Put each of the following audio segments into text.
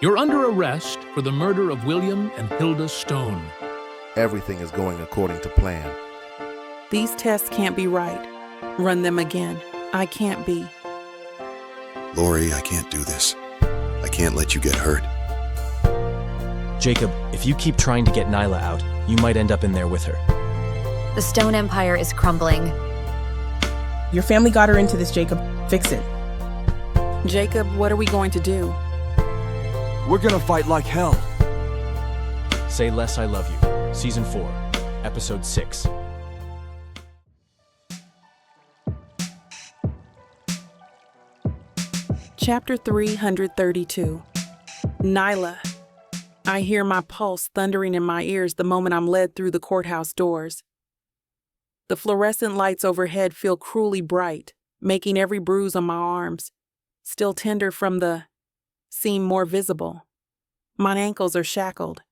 You're under arrest for the murder of William and Hilda Stone. Everything is going according to plan. These tests can't be right. Run them again. I can't be. Lori, I can't do this. I can't let you get hurt. Jacob, if you keep trying to get Nyla out, you might end up in there with her. The Stone Empire is crumbling. Your family got her into this, Jacob. Fix it. Jacob, what are we going to do? We're gonna fight like hell. Say Less I Love You, Season 4, Episode 6. Chapter 332. Nyla. I hear my pulse thundering in my ears the moment I'm led through the courthouse doors. The fluorescent lights overhead feel cruelly bright, making every bruise on my arms, still tender from the, seem more visible. My ankles are shackled,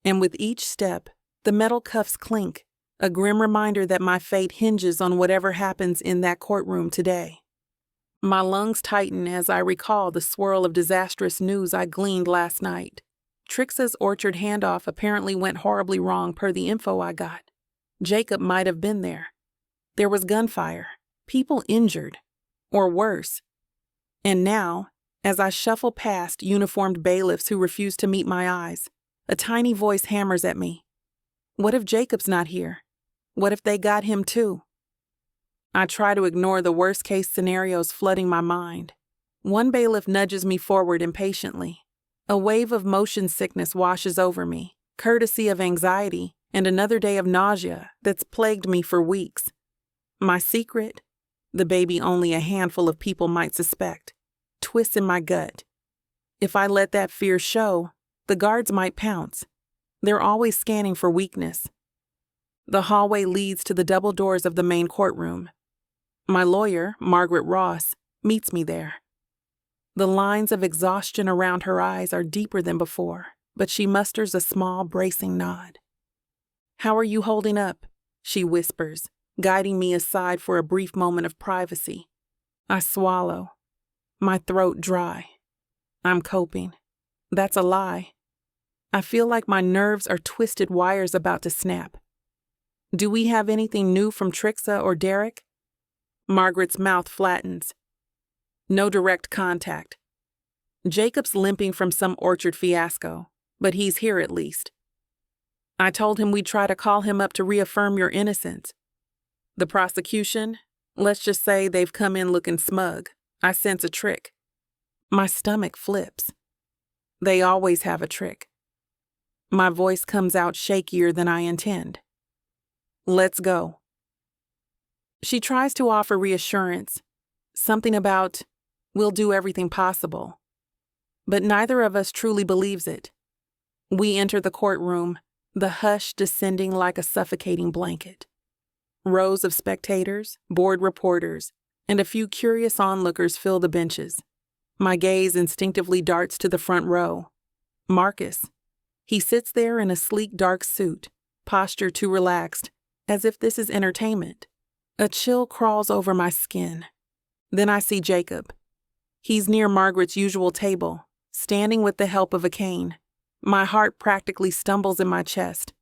and with each step, the metal cuffs clink, a grim reminder that my fate hinges on whatever happens in that courtroom today. My lungs tighten as I recall the swirl of disastrous news I gleaned last night. Trixa's orchard handoff apparently went horribly wrong per the info I got. Jacob might have been there. There was gunfire, people injured, or worse. And now, as I shuffle past uniformed bailiffs who refuse to meet my eyes, a tiny voice hammers at me. What if Jacob's not here? What if they got him too? I try to ignore the worst-case scenarios flooding my mind. One bailiff nudges me forward impatiently. A wave of motion sickness washes over me, courtesy of anxiety and another day of nausea that's plagued me for weeks. My secret, the baby only a handful of people might suspect, twists in my gut. If I let that fear show, the guards might pounce. They're always scanning for weakness. The hallway leads to the double doors of the main courtroom. My lawyer, Margaret Ross, meets me there. The lines of exhaustion around her eyes are deeper than before, but she musters a small, bracing nod. "How are you holding up?" she whispers, guiding me aside for a brief moment of privacy. I swallow, my throat dry. I'm coping. That's a lie. I feel like my nerves are twisted wires about to snap. Do we have anything new from Trixa or Derek? Margaret's mouth flattens. No direct contact. Jacob's limping from some orchard fiasco, but he's here at least. I told him we'd try to call him up to reaffirm your innocence. The prosecution, let's just say they've come in looking smug. I sense a trick. My stomach flips. They always have a trick. My voice comes out shakier than I intend. Let's go. She tries to offer reassurance, something about, we'll do everything possible. But neither of us truly believes it. We enter the courtroom, the hush descending like a suffocating blanket. Rows of spectators, bored reporters, and a few curious onlookers fill the benches. My gaze instinctively darts to the front row. Marcus. He sits there in a sleek dark suit, posture too relaxed, as if this is entertainment. A chill crawls over my skin. Then I see Jacob. He's near Margaret's usual table, standing with the help of a cane. My heart practically stumbles in my chest.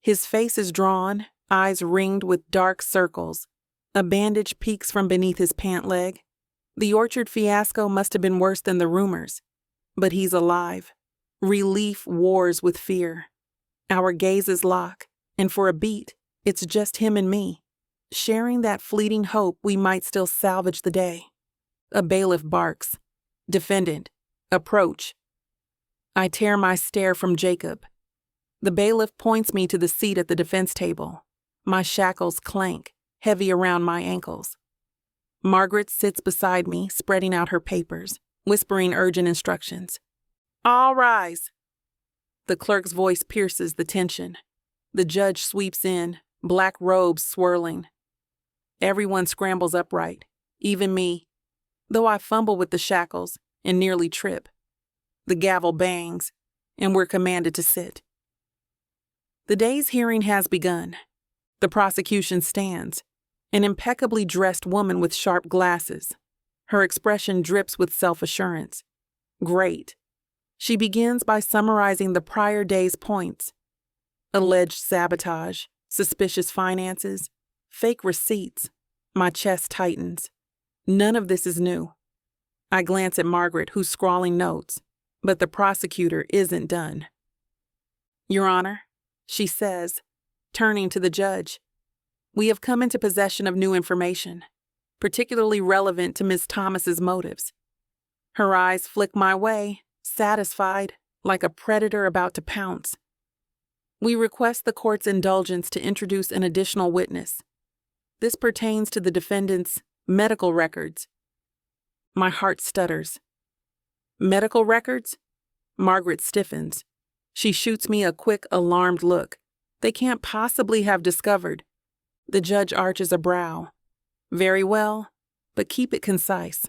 His face is drawn, eyes ringed with dark circles. A bandage peeks from beneath his pant leg. The orchard fiasco must have been worse than the rumors. But he's alive. Relief wars with fear. Our gazes lock, and for a beat, it's just him and me, sharing that fleeting hope we might still salvage the day. A bailiff barks. Defendant, approach. I tear my stare from Jacob. The bailiff points me to the seat at the defense table. My shackles clank, heavy around my ankles. Margaret sits beside me, spreading out her papers, whispering urgent instructions. All rise. The clerk's voice pierces the tension. The judge sweeps in, black robes swirling. Everyone scrambles upright, even me, though I fumble with the shackles and nearly trip. The gavel bangs, and we're commanded to sit. The day's hearing has begun. The prosecution stands, an impeccably dressed woman with sharp glasses. Her expression drips with self-assurance. Great. She begins by summarizing the prior day's points: alleged sabotage, suspicious finances, fake receipts. My chest tightens. None of this is new. I glance at Margaret, who's scrawling notes, but the prosecutor isn't done. Your Honor, she says, turning to the judge, we have come into possession of new information, particularly relevant to Ms. Thomas's motives. Her eyes flick my way, satisfied, like a predator about to pounce. We request the court's indulgence to introduce an additional witness. This pertains to the defendant's medical records. My heart stutters. Medical records? Margaret stiffens. She shoots me a quick, alarmed look. They can't possibly have discovered. The judge arches a brow. Very well, but keep it concise.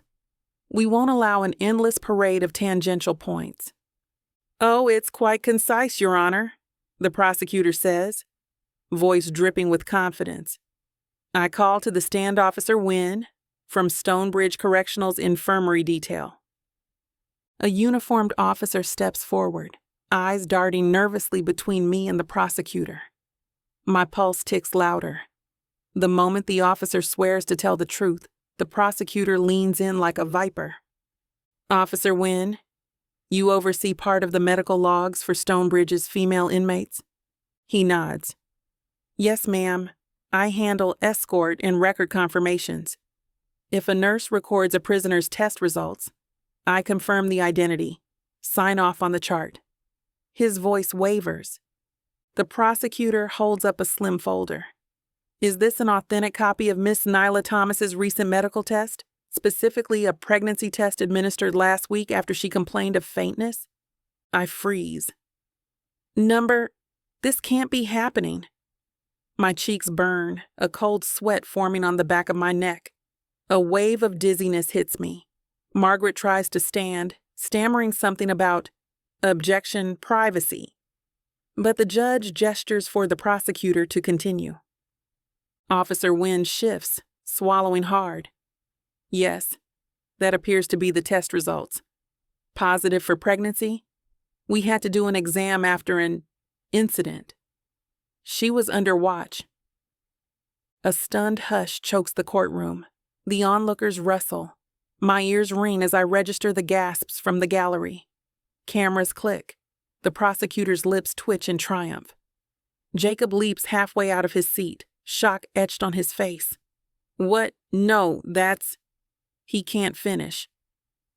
We won't allow an endless parade of tangential points. Oh, it's quite concise, Your Honor, the prosecutor says, voice dripping with confidence. I call to the stand Officer Wynne from Stonebridge Correctional's infirmary detail. A uniformed officer steps forward, eyes darting nervously between me and the prosecutor. My pulse ticks louder. The moment the officer swears to tell the truth, the prosecutor leans in like a viper. Officer Wynne, you oversee part of the medical logs for Stonebridge's female inmates? He nods. Yes, ma'am. I handle escort and record confirmations. If a nurse records a prisoner's test results, I confirm the identity, sign off on the chart. His voice wavers. The prosecutor holds up a slim folder. Is this an authentic copy of Miss Nyla Thomas's recent medical test, specifically a pregnancy test administered last week after she complained of faintness? I freeze. This can't be happening. My cheeks burn, a cold sweat forming on the back of my neck. A wave of dizziness hits me. Margaret tries to stand, stammering something about objection, privacy. But the judge gestures for the prosecutor to continue. Officer Wynne shifts, swallowing hard. Yes, that appears to be the test results. Positive for pregnancy? We had to do an exam after an incident. She was under watch. A stunned hush chokes the courtroom. The onlookers rustle. My ears ring as I register the gasps from the gallery. Cameras click. The prosecutor's lips twitch in triumph. Jacob leaps halfway out of his seat, shock etched on his face. What? No, that's... He can't finish.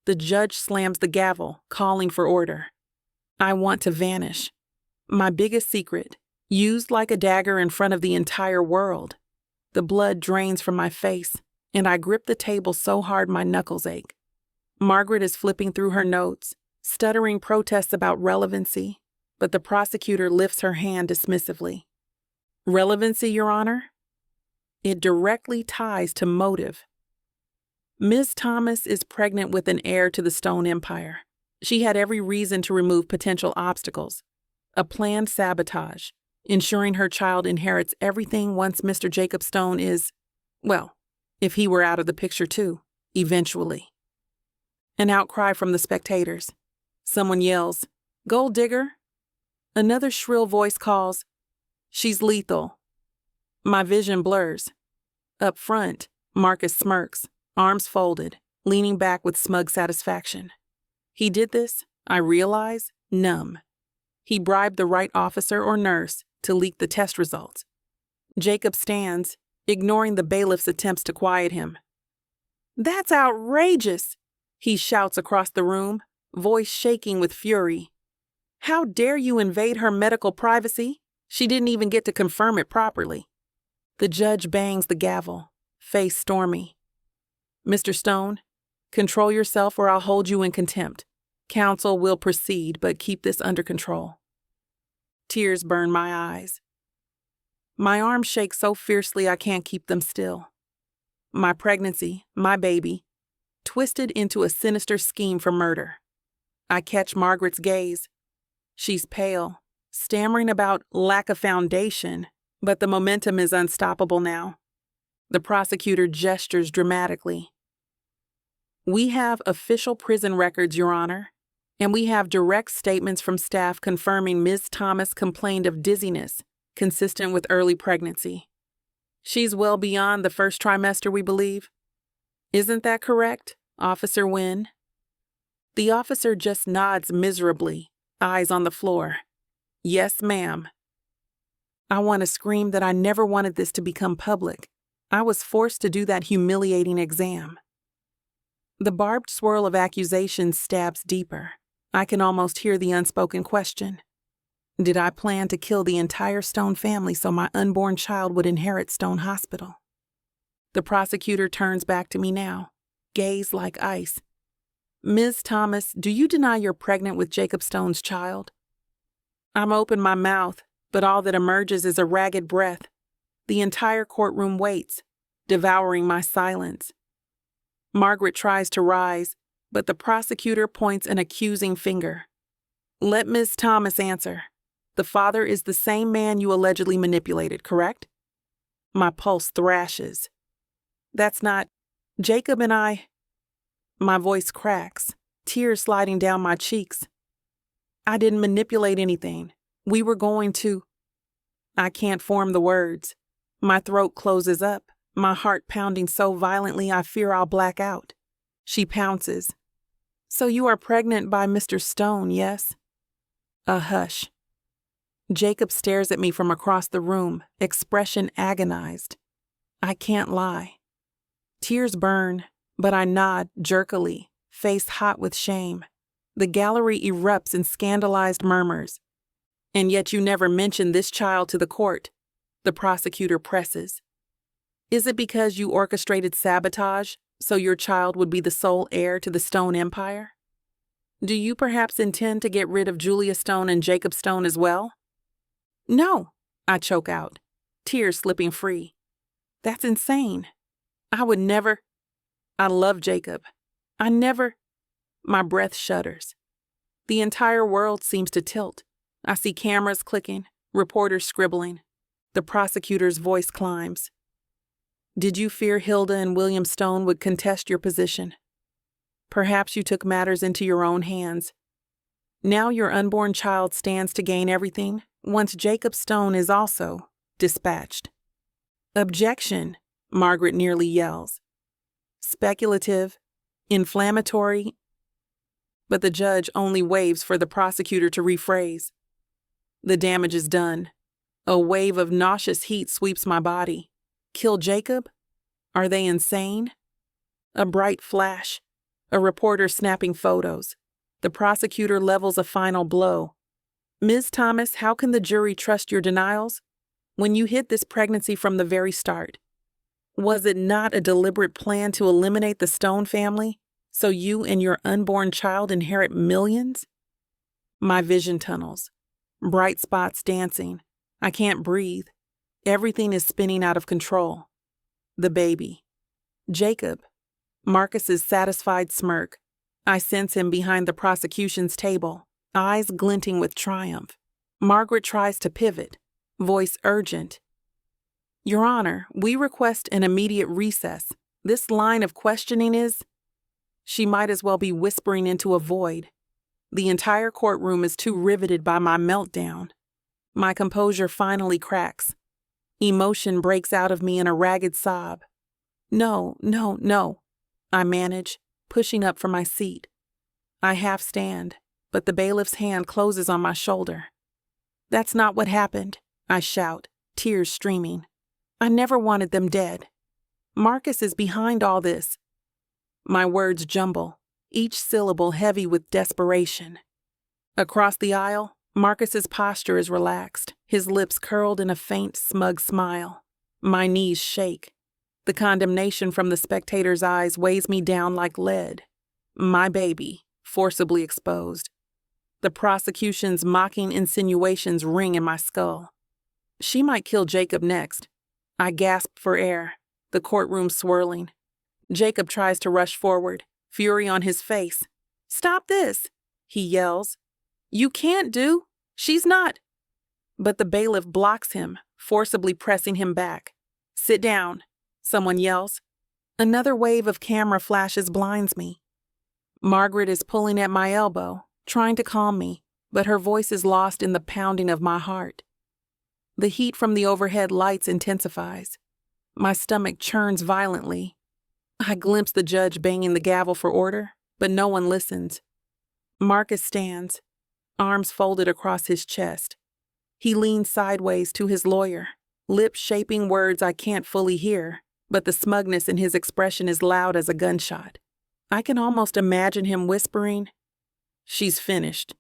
The judge slams the gavel, calling for order. I want to vanish. My biggest secret, used like a dagger in front of the entire world. The blood drains from my face, and I grip the table so hard my knuckles ache. Margaret is flipping through her notes, stuttering protests about relevancy, but the prosecutor lifts her hand dismissively. Relevancy, Your Honor? It directly ties to motive. Ms. Thomas is pregnant with an heir to the Stone Empire. She had every reason to remove potential obstacles. A planned sabotage, ensuring her child inherits everything once Mr. Jacob Stone is, well, if he were out of the picture too, eventually. An outcry from the spectators. Someone yells, "Gold digger!" Another shrill voice calls, "She's lethal." My vision blurs. Up front, Marcus smirks, arms folded, leaning back with smug satisfaction. He did this, I realize, numb. He bribed the right officer or nurse to leak the test results. Jacob stands, ignoring the bailiff's attempts to quiet him. "That's outrageous!" he shouts across the room, voice shaking with fury. "How dare you invade her medical privacy? She didn't even get to confirm it properly." The judge bangs the gavel, face stormy. "Mr. Stone, control yourself or I'll hold you in contempt. Counsel will proceed, but keep this under control." Tears burn my eyes. My arms shake so fiercely I can't keep them still. My pregnancy, my baby, twisted into a sinister scheme for murder. I catch Margaret's gaze. She's pale, stammering about lack of foundation, but the momentum is unstoppable now. The prosecutor gestures dramatically. "We have official prison records, Your Honor. And we have direct statements from staff confirming Ms. Thomas complained of dizziness, consistent with early pregnancy. She's well beyond the first trimester, we believe. Isn't that correct, Officer Wynne? The officer just nods miserably, eyes on the floor. Yes, ma'am. I want to scream that I never wanted this to become public. I was forced to do that humiliating exam. The barbed swirl of accusations stabs deeper. I can almost hear the unspoken question. Did I plan to kill the entire Stone family so my unborn child would inherit Stone Hospital? The prosecutor turns back to me now, gaze like ice. Ms. Thomas, do you deny you're pregnant with Jacob Stone's child? I'm open my mouth, but all that emerges is a ragged breath. The entire courtroom waits, devouring my silence. Margaret tries to rise, but the prosecutor points an accusing finger. Let Ms. Thomas answer. The father is the same man you allegedly manipulated, correct? My pulse thrashes. That's not... Jacob and I... My voice cracks, tears sliding down my cheeks. I didn't manipulate anything. We were going to... I can't form the words. My throat closes up, my heart pounding so violently I fear I'll black out. She pounces. So you are pregnant by Mr. Stone, yes? A hush. Jacob stares at me from across the room, expression agonized. I can't lie. Tears burn, but I nod jerkily, face hot with shame. The gallery erupts in scandalized murmurs. And yet you never mentioned this child to the court, the prosecutor presses. Is it because you orchestrated sabotage so your child would be the sole heir to the Stone Empire? Do you perhaps intend to get rid of Julia Stone and Jacob Stone as well? No, I choke out, tears slipping free. That's insane. I would never. I love Jacob. I never. My breath shudders. The entire world seems to tilt. I see cameras clicking, reporters scribbling. The prosecutor's voice climbs. Did you fear Hilda and William Stone would contest your position? Perhaps you took matters into your own hands. Now your unborn child stands to gain everything, once Jacob Stone is also dispatched. Objection, Margaret nearly yells. Speculative, inflammatory, but the judge only waves for the prosecutor to rephrase. The damage is done. A wave of nauseous heat sweeps my body. Kill Jacob? Are they insane? A bright flash. A reporter snapping photos. The prosecutor levels a final blow. Ms. Thomas, how can the jury trust your denials? When you hid this pregnancy from the very start, was it not a deliberate plan to eliminate the Stone family so you and your unborn child inherit millions? My vision tunnels. Bright spots dancing. I can't breathe. Everything is spinning out of control. The baby. Jacob. Marcus's satisfied smirk. I sense him behind the prosecution's table, eyes glinting with triumph. Margaret tries to pivot, voice urgent. Your Honor, we request an immediate recess. This line of questioning is... She might as well be whispering into a void. The entire courtroom is too riveted by my meltdown. My composure finally cracks. Emotion breaks out of me in a ragged sob. No, no, no. I manage, pushing up from my seat. I half stand, but the bailiff's hand closes on my shoulder. That's not what happened, I shout, tears streaming. I never wanted them dead. Marcus is behind all this. My words jumble, each syllable heavy with desperation. Across the aisle, Marcus's posture is relaxed, his lips curled in a faint, smug smile. My knees shake. The condemnation from the spectator's eyes weighs me down like lead. My baby, forcibly exposed. The prosecution's mocking insinuations ring in my skull. She might kill Jacob next. I gasp for air, the courtroom swirling. Jacob tries to rush forward, fury on his face. Stop this, he yells. You can't do. She's not. But the bailiff blocks him, forcibly pressing him back. Sit down, someone yells. Another wave of camera flashes blinds me. Margaret is pulling at my elbow, trying to calm me, but her voice is lost in the pounding of my heart. The heat from the overhead lights intensifies. My stomach churns violently. I glimpse the judge banging the gavel for order, but no one listens. Marcus stands, arms folded across his chest. He leans sideways to his lawyer, lips shaping words I can't fully hear, but the smugness in his expression is loud as a gunshot. I can almost imagine him whispering, "She's finished."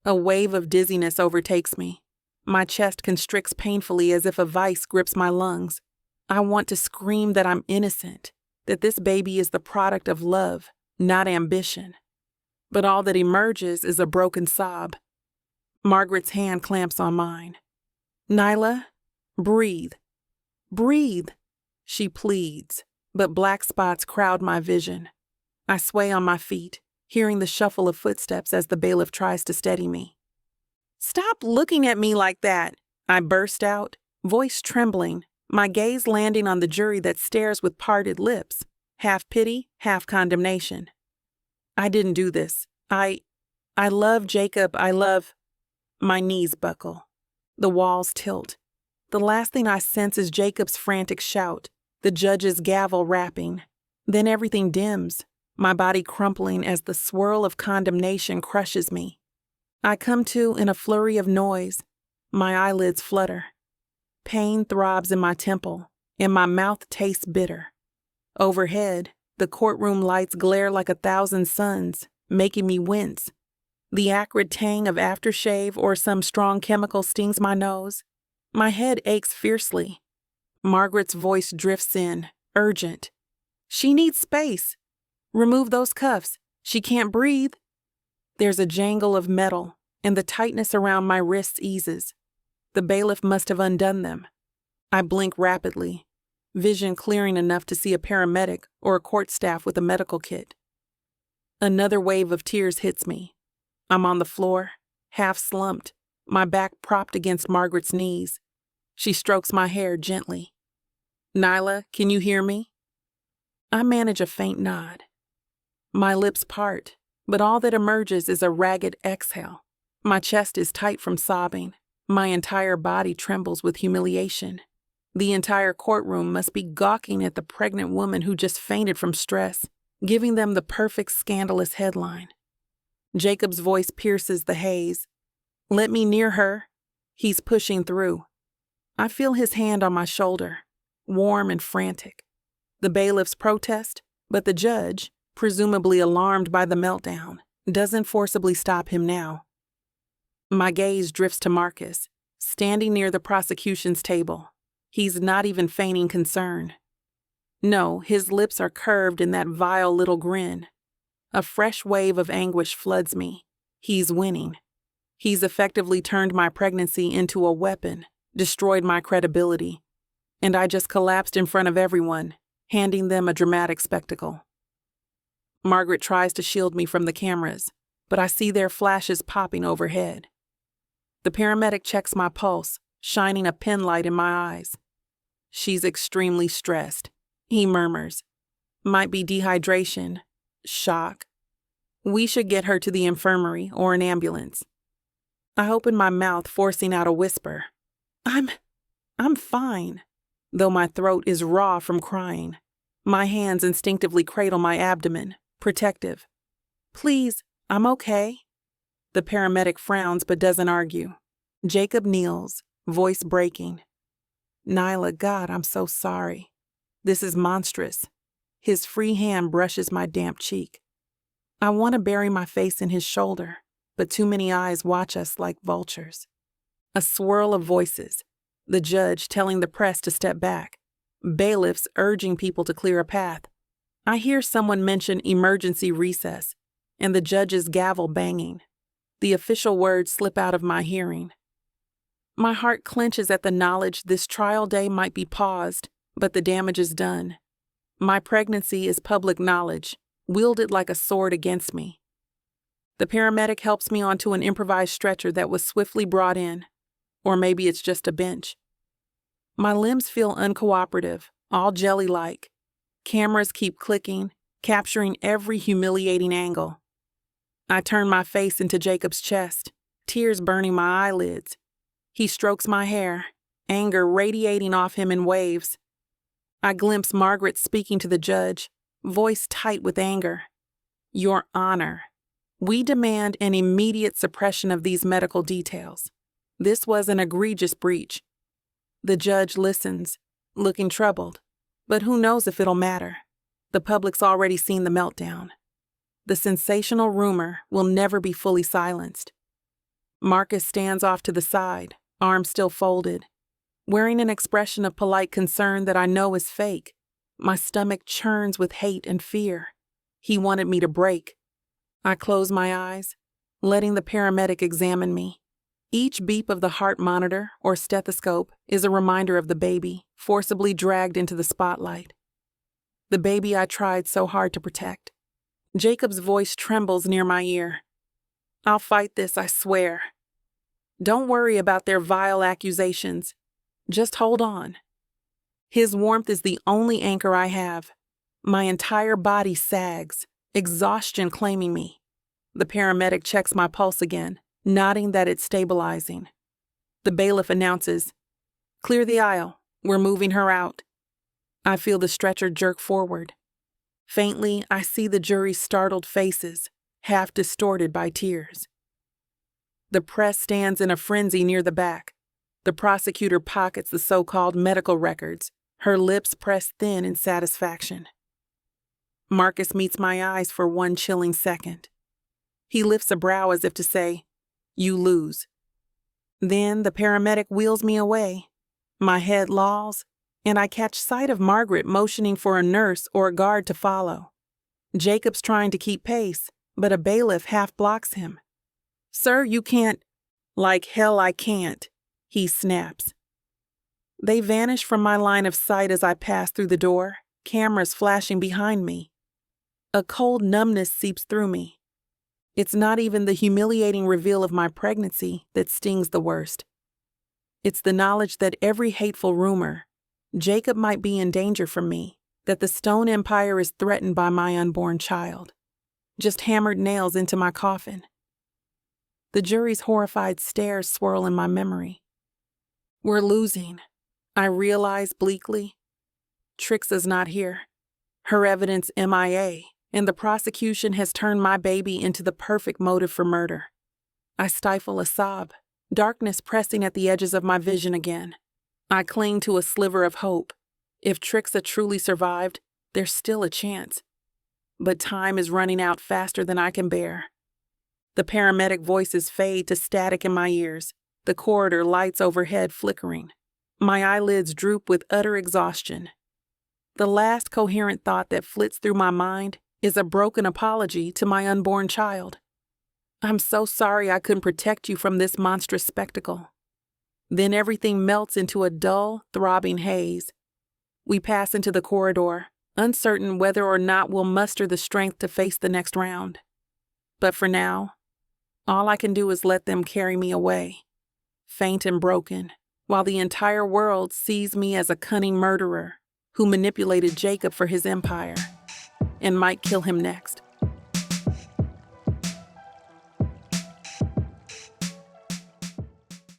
A wave of dizziness overtakes me. My chest constricts painfully as if a vice grips my lungs. I want to scream that I'm innocent, that this baby is the product of love, not ambition. But all that emerges is a broken sob. Margaret's hand clamps on mine. "Nyla, breathe. Breathe," she pleads, but black spots crowd my vision. I sway on my feet, hearing the shuffle of footsteps as the bailiff tries to steady me. "Stop looking at me like that," I burst out, voice trembling, my gaze landing on the jury that stares with parted lips, half pity, half condemnation. "I didn't do this. I love Jacob. My knees buckle. The walls tilt. The last thing I sense is Jacob's frantic shout, the judge's gavel rapping. Then everything dims, my body crumpling as the swirl of condemnation crushes me. I come to in a flurry of noise. My eyelids flutter. Pain throbs in my temple, and my mouth tastes bitter. Overhead, the courtroom lights glare like 1,000 suns, making me wince. The acrid tang of aftershave or some strong chemical stings my nose. My head aches fiercely. Margaret's voice drifts in, urgent. "She needs space. Remove those cuffs. She can't breathe." There's a jangle of metal, and the tightness around my wrists eases. The bailiff must have undone them. I blink rapidly, vision clearing enough to see a paramedic or a court staff with a medical kit. Another wave of tears hits me. I'm on the floor, half slumped, my back propped against Margaret's knees. She strokes my hair gently. "Nyla, can you hear me?" I manage a faint nod. My lips part, but all that emerges is a ragged exhale. My chest is tight from sobbing. My entire body trembles with humiliation. The entire courtroom must be gawking at the pregnant woman who just fainted from stress, giving them the perfect scandalous headline. Jacob's voice pierces the haze. "Let me near her." He's pushing through. I feel his hand on my shoulder, warm and frantic. The bailiffs protest, but the judge, presumably alarmed by the meltdown, doesn't forcibly stop him now. My gaze drifts to Marcus, standing near the prosecution's table. He's not even feigning concern. No, his lips are curved in that vile little grin. A fresh wave of anguish floods me. He's winning. He's effectively turned my pregnancy into a weapon, destroyed my credibility, and I just collapsed in front of everyone, handing them a dramatic spectacle. Margaret tries to shield me from the cameras, but I see their flashes popping overhead. The paramedic checks my pulse, shining a pen light in my eyes. "She's extremely stressed," he murmurs. "Might be dehydration, shock. We should get her to the infirmary or an ambulance." I open my mouth, forcing out a whisper. I'm fine," though my throat is raw from crying. My hands instinctively cradle my abdomen, protective. "Please, I'm okay." The paramedic frowns but doesn't argue. Jacob kneels, voice breaking. "Nyla, God, I'm so sorry. This is monstrous." His free hand brushes my damp cheek. I want to bury my face in his shoulder, but too many eyes watch us like vultures. A swirl of voices. The judge telling the press to step back. Bailiffs urging people to clear a path. I hear someone mention emergency recess, and the judge's gavel banging. The official words slip out of my hearing. My heart clenches at the knowledge this trial day might be paused, but the damage is done. My pregnancy is public knowledge, wielded like a sword against me. The paramedic helps me onto an improvised stretcher that was swiftly brought in, or maybe it's just a bench. My limbs feel uncooperative, all jelly-like. Cameras keep clicking, capturing every humiliating angle. I turn my face into Jacob's chest, tears burning my eyelids. He strokes my hair, anger radiating off him in waves. I glimpse Margaret speaking to the judge, voice tight with anger. Your Honor, we demand an immediate suppression of these medical details. This was an egregious breach. The judge listens, looking troubled. But who knows if it'll matter? The public's already seen the meltdown. The sensational rumor will never be fully silenced. Marcus stands off to the side, arms still folded, wearing an expression of polite concern that I know is fake. My stomach churns with hate and fear. He wanted me to break. I close my eyes, letting the paramedic examine me. Each beep of the heart monitor or stethoscope is a reminder of the baby, forcibly dragged into the spotlight. The baby I tried so hard to protect. Jacob's voice trembles near my ear. I'll fight this, I swear. Don't worry about their vile accusations. Just hold on. His warmth is the only anchor I have. My entire body sags, exhaustion claiming me. The paramedic checks my pulse again, nodding that it's stabilizing. The bailiff announces, "Clear the aisle. We're moving her out." I feel the stretcher jerk forward. Faintly, I see the jury's startled faces, half distorted by tears. The press stands in a frenzy near the back. The prosecutor pockets the so-called medical records, her lips pressed thin in satisfaction. Marcus meets my eyes for one chilling second. He lifts a brow as if to say, "You lose." Then the paramedic wheels me away. My head lolls, and I catch sight of Margaret motioning for a nurse or a guard to follow. Jacob's trying to keep pace, but a bailiff half blocks him. "Sir, you can't." "Like hell I can't," he snaps. They vanish from my line of sight as I pass through the door, cameras flashing behind me. A cold numbness seeps through me. It's not even the humiliating reveal of my pregnancy that stings the worst. It's the knowledge that every hateful rumor, Jacob might be in danger from me, that the Stone Empire is threatened by my unborn child, just hammered nails into my coffin. The jury's horrified stares swirl in my memory. We're losing, I realize bleakly. Trixa's not here. Her evidence MIA, and the prosecution has turned my baby into the perfect motive for murder. I stifle a sob, darkness pressing at the edges of my vision again. I cling to a sliver of hope. If Trixa truly survived, there's still a chance. But time is running out faster than I can bear. The paramedic voices fade to static in my ears, the corridor lights overhead flickering. My eyelids droop with utter exhaustion. The last coherent thought that flits through my mind is a broken apology to my unborn child. "I'm so sorry I couldn't protect you from this monstrous spectacle." Then everything melts into a dull, throbbing haze. We pass into the corridor, uncertain whether or not we'll muster the strength to face the next round. But for now, all I can do is let them carry me away, faint and broken, while the entire world sees me as a cunning murderer who manipulated Jacob for his empire and might kill him next.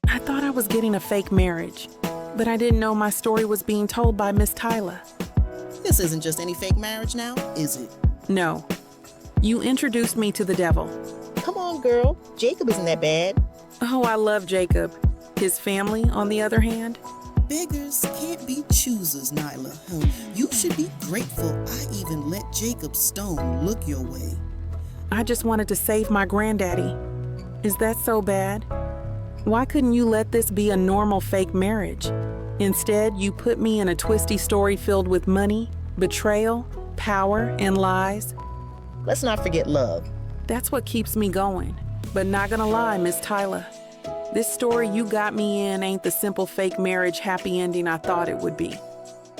I thought I was getting a fake marriage, but I didn't know my story was being told by Miss Nyla. This isn't just any fake marriage now, is it? No. You introduced me to the devil. Come on, girl. Jacob isn't that bad. Oh, I love Jacob. His family, on the other hand? Beggars can't be choosers, Nyla. You should be grateful I even let Jacob Stone look your way. I just wanted to save my granddaddy. Is that so bad? Why couldn't you let this be a normal fake marriage? Instead, you put me in a twisty story filled with money, betrayal, power, and lies. Let's not forget love. That's what keeps me going. But not gonna lie, Miss Nyla. This story you got me in ain't the simple fake marriage happy ending I thought it would be.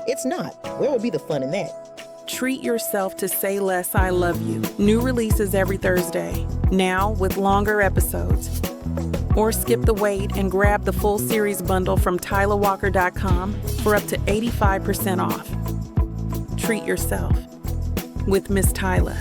It's not. Where would be the fun in that? Treat yourself to Say Less, I Love You. New releases every Thursday, now with longer episodes. Or skip the wait and grab the full series bundle from TylaWalker.com for up to 85% off. Treat yourself with Miss Nyla.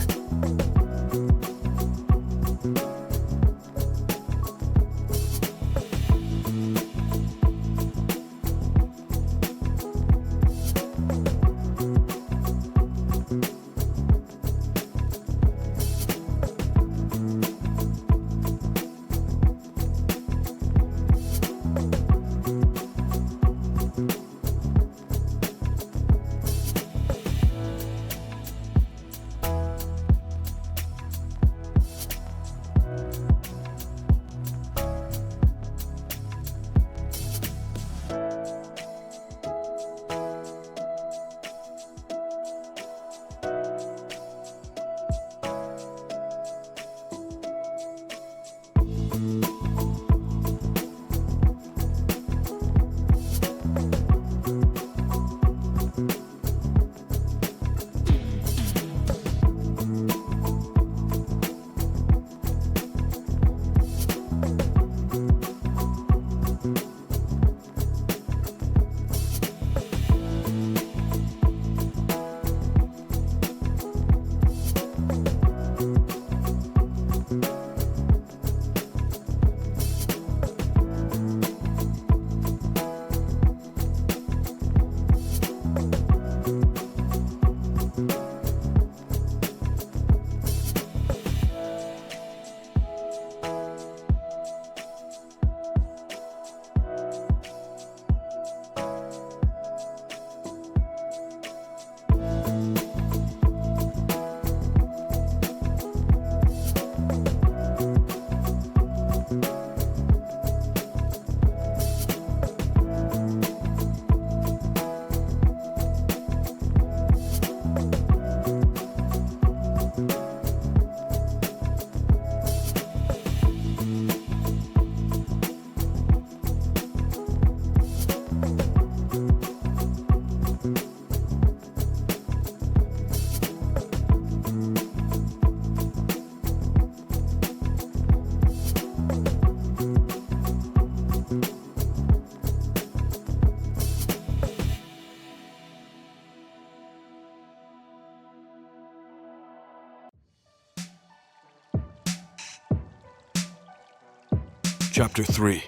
Chapter 3.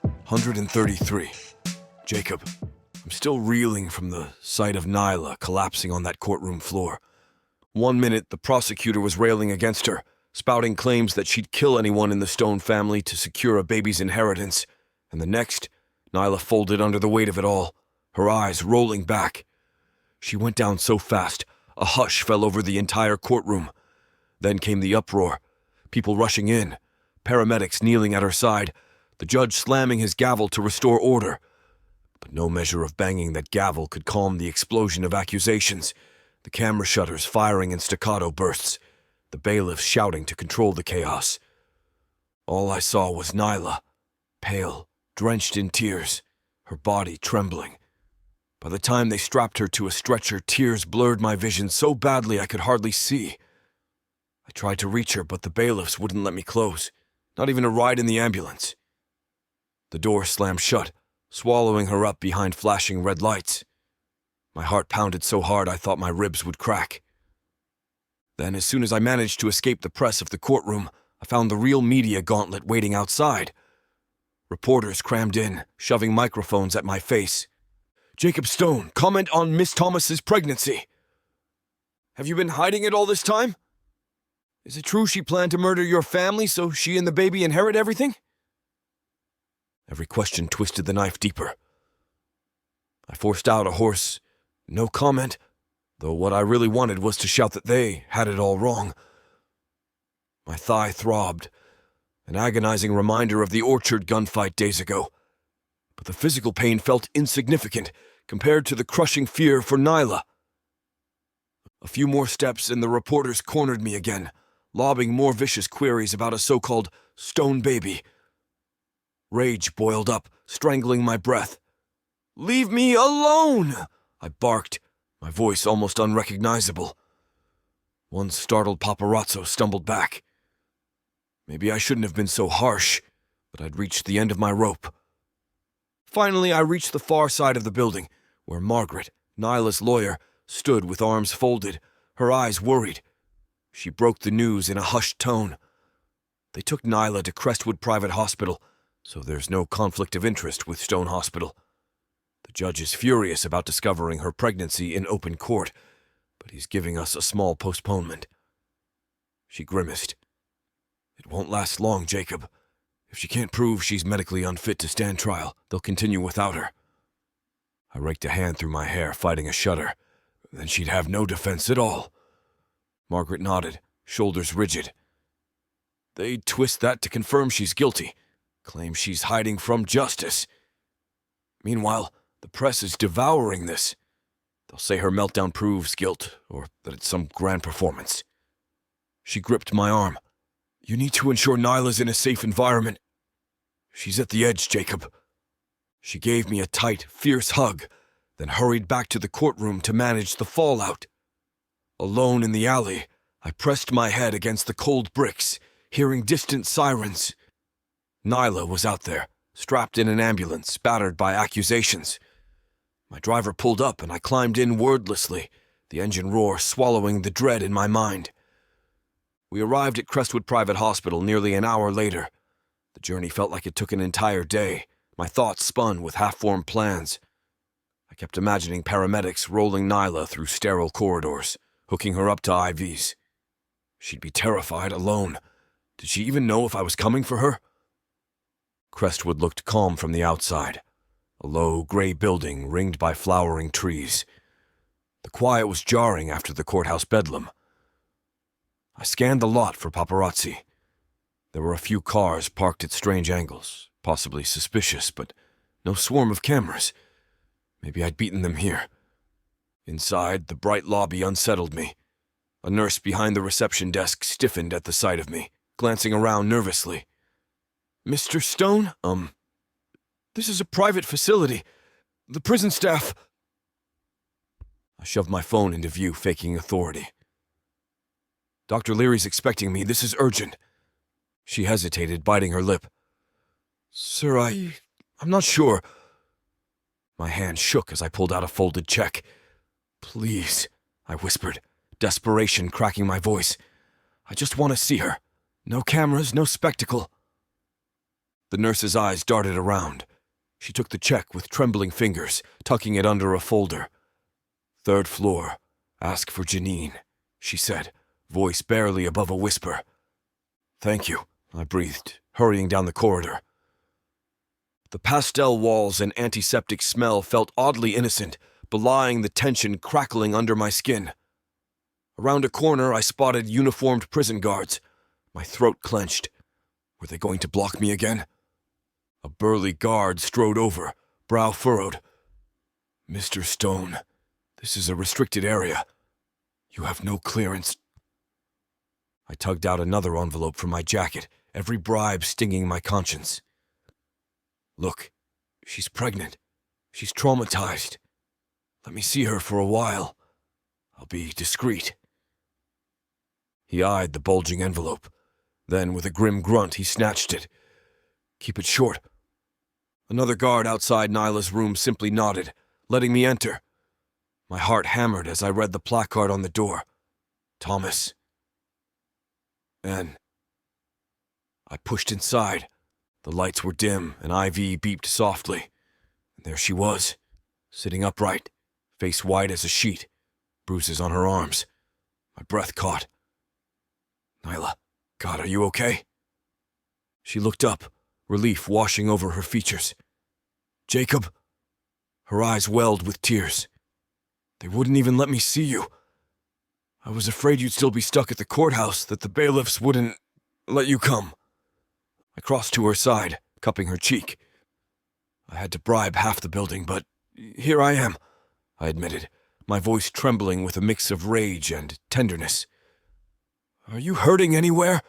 133. Jacob. I'm still reeling from the sight of Nyla collapsing on that courtroom floor. 1 minute, the prosecutor was railing against her, spouting claims that she'd kill anyone in the Stone family to secure a baby's inheritance. And the next, Nyla folded under the weight of it all, her eyes rolling back. She went down so fast, a hush fell over the entire courtroom. Then came the uproar, people rushing in, paramedics kneeling at her side, the judge slamming his gavel to restore order. But no measure of banging that gavel could calm the explosion of accusations, the camera shutters firing in staccato bursts, the bailiffs shouting to control the chaos. All I saw was Nyla, pale, drenched in tears, her body trembling. By the time they strapped her to a stretcher, tears blurred my vision so badly I could hardly see. I tried to reach her, but the bailiffs wouldn't let me close, not even a ride in the ambulance. The door slammed shut, swallowing her up behind flashing red lights. My heart pounded so hard I thought my ribs would crack. Then, as soon as I managed to escape the press of the courtroom, I found the real media gauntlet waiting outside. Reporters crammed in, shoving microphones at my face. "Jacob Stone, comment on Miss Thomas's pregnancy. Have you been hiding it all this time? Is it true she planned to murder your family so she and the baby inherit everything?" Every question twisted the knife deeper. I forced out a hoarse, "No comment," though what I really wanted was to shout that they had it all wrong. My thigh throbbed, an agonizing reminder of the orchard gunfight days ago. But the physical pain felt insignificant compared to the crushing fear for Nyla. A few more steps and the reporters cornered me again, lobbing more vicious queries about a so-called Stone baby. Rage boiled up, strangling my breath. "Leave me alone!" I barked, my voice almost unrecognizable. One startled paparazzo stumbled back. Maybe I shouldn't have been so harsh, but I'd reached the end of my rope. Finally, I reached the far side of the building, where Margaret, Nyla's lawyer, stood with arms folded, her eyes worried. She broke the news in a hushed tone. They took Nyla to Crestwood Private Hospital, so there's no conflict of interest with Stone Hospital. The judge is furious about discovering her pregnancy in open court, but he's giving us a small postponement. She grimaced. "It won't last long, Jacob. If she can't prove she's medically unfit to stand trial, they'll continue without her." I raked a hand through my hair, fighting a shudder. Then she'd have no defense at all. Margaret nodded, shoulders rigid. "They'd twist that to confirm she's guilty, claim she's hiding from justice. Meanwhile, the press is devouring this. They'll say her meltdown proves guilt, or that it's some grand performance." She gripped my arm. "You need to ensure Nyla's in a safe environment. She's at the edge, Jacob." She gave me a tight, fierce hug, then hurried back to the courtroom to manage the fallout. Alone in the alley, I pressed my head against the cold bricks, hearing distant sirens. Nyla was out there, strapped in an ambulance, battered by accusations. My driver pulled up and I climbed in wordlessly, the engine roar swallowing the dread in my mind. We arrived at Crestwood Private Hospital nearly an hour later. The journey felt like it took an entire day. My thoughts spun with half-formed plans. I kept imagining paramedics rolling Nyla through sterile corridors, hooking her up to IVs. She'd be terrified, alone. Did she even know if I was coming for her? Crestwood looked calm from the outside, a low, gray building ringed by flowering trees. The quiet was jarring after the courthouse bedlam. I scanned the lot for paparazzi. There were a few cars parked at strange angles, possibly suspicious, but no swarm of cameras. Maybe I'd beaten them here. Inside, the bright lobby unsettled me. A nurse behind the reception desk stiffened at the sight of me, glancing around nervously. "Mr. Stone? This is a private facility. The prison staff..." I shoved my phone into view, faking authority. "Dr. Leary's expecting me. This is urgent." She hesitated, biting her lip. "Sir, I'm not sure." My hand shook as I pulled out a folded check. "Please," I whispered, desperation cracking my voice. "I just want to see her. No cameras, no spectacle." The nurse's eyes darted around. She took the check with trembling fingers, tucking it under a folder. "Third floor. Ask for Janine," she said, voice barely above a whisper. "Thank you," I breathed, hurrying down the corridor. The pastel walls and antiseptic smell felt oddly innocent, belying the tension crackling under my skin. Around a corner, I spotted uniformed prison guards. My throat clenched. Were they going to block me again? A burly guard strode over, brow furrowed. "Mr. Stone, this is a restricted area. You have no clearance." I tugged out another envelope from my jacket, every bribe stinging my conscience. "Look, she's pregnant. She's traumatized. Let me see her for a while. I'll be discreet." He eyed the bulging envelope. Then, with a grim grunt, he snatched it. "Keep it short." Another guard outside Nyla's room simply nodded, letting me enter. My heart hammered as I read the placard on the door. Thomas. N. I pushed inside. The lights were dim, and IV beeped softly. And there she was, sitting upright, face white as a sheet, bruises on her arms. My breath caught. "Nyla, God, are you okay?" She looked up, relief washing over her features. "Jacob?" Her eyes welled with tears. "They wouldn't even let me see you. I was afraid you'd still be stuck at the courthouse, that the bailiffs wouldn't let you come." I crossed to her side, cupping her cheek. "I had to bribe half the building, but here I am," I admitted, my voice trembling with a mix of rage and tenderness. "Are you hurting anywhere?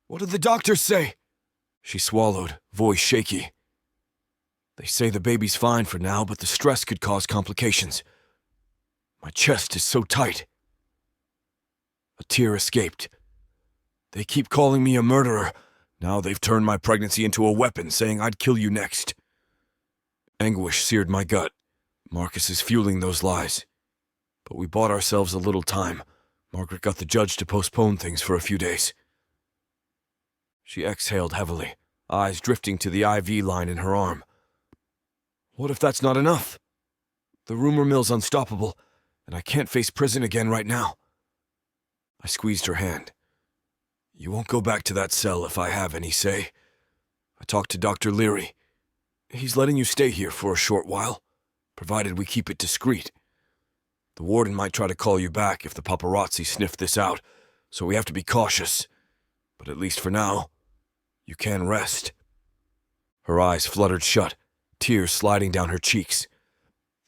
What did the doctors say?" She swallowed, voice shaky. "They say the baby's fine for now, but the stress could cause complications. My chest is so tight." A tear escaped. "They keep calling me a murderer. Now they've turned my pregnancy into a weapon, saying I'd kill you next." Anguish seared my gut. Marcus is fueling those lies. But we bought ourselves a little time. Margaret got the judge to postpone things for a few days. She exhaled heavily, eyes drifting to the IV line in her arm. "What if that's not enough? The rumor mill's unstoppable, and I can't face prison again right now." I squeezed her hand. "You won't go back to that cell if I have any say. I talked to Dr. Leary. He's letting you stay here for a short while, provided we keep it discreet. The warden might try to call you back if the paparazzi sniff this out, so we have to be cautious. But at least for now, you can rest." Her eyes fluttered shut, tears sliding down her cheeks.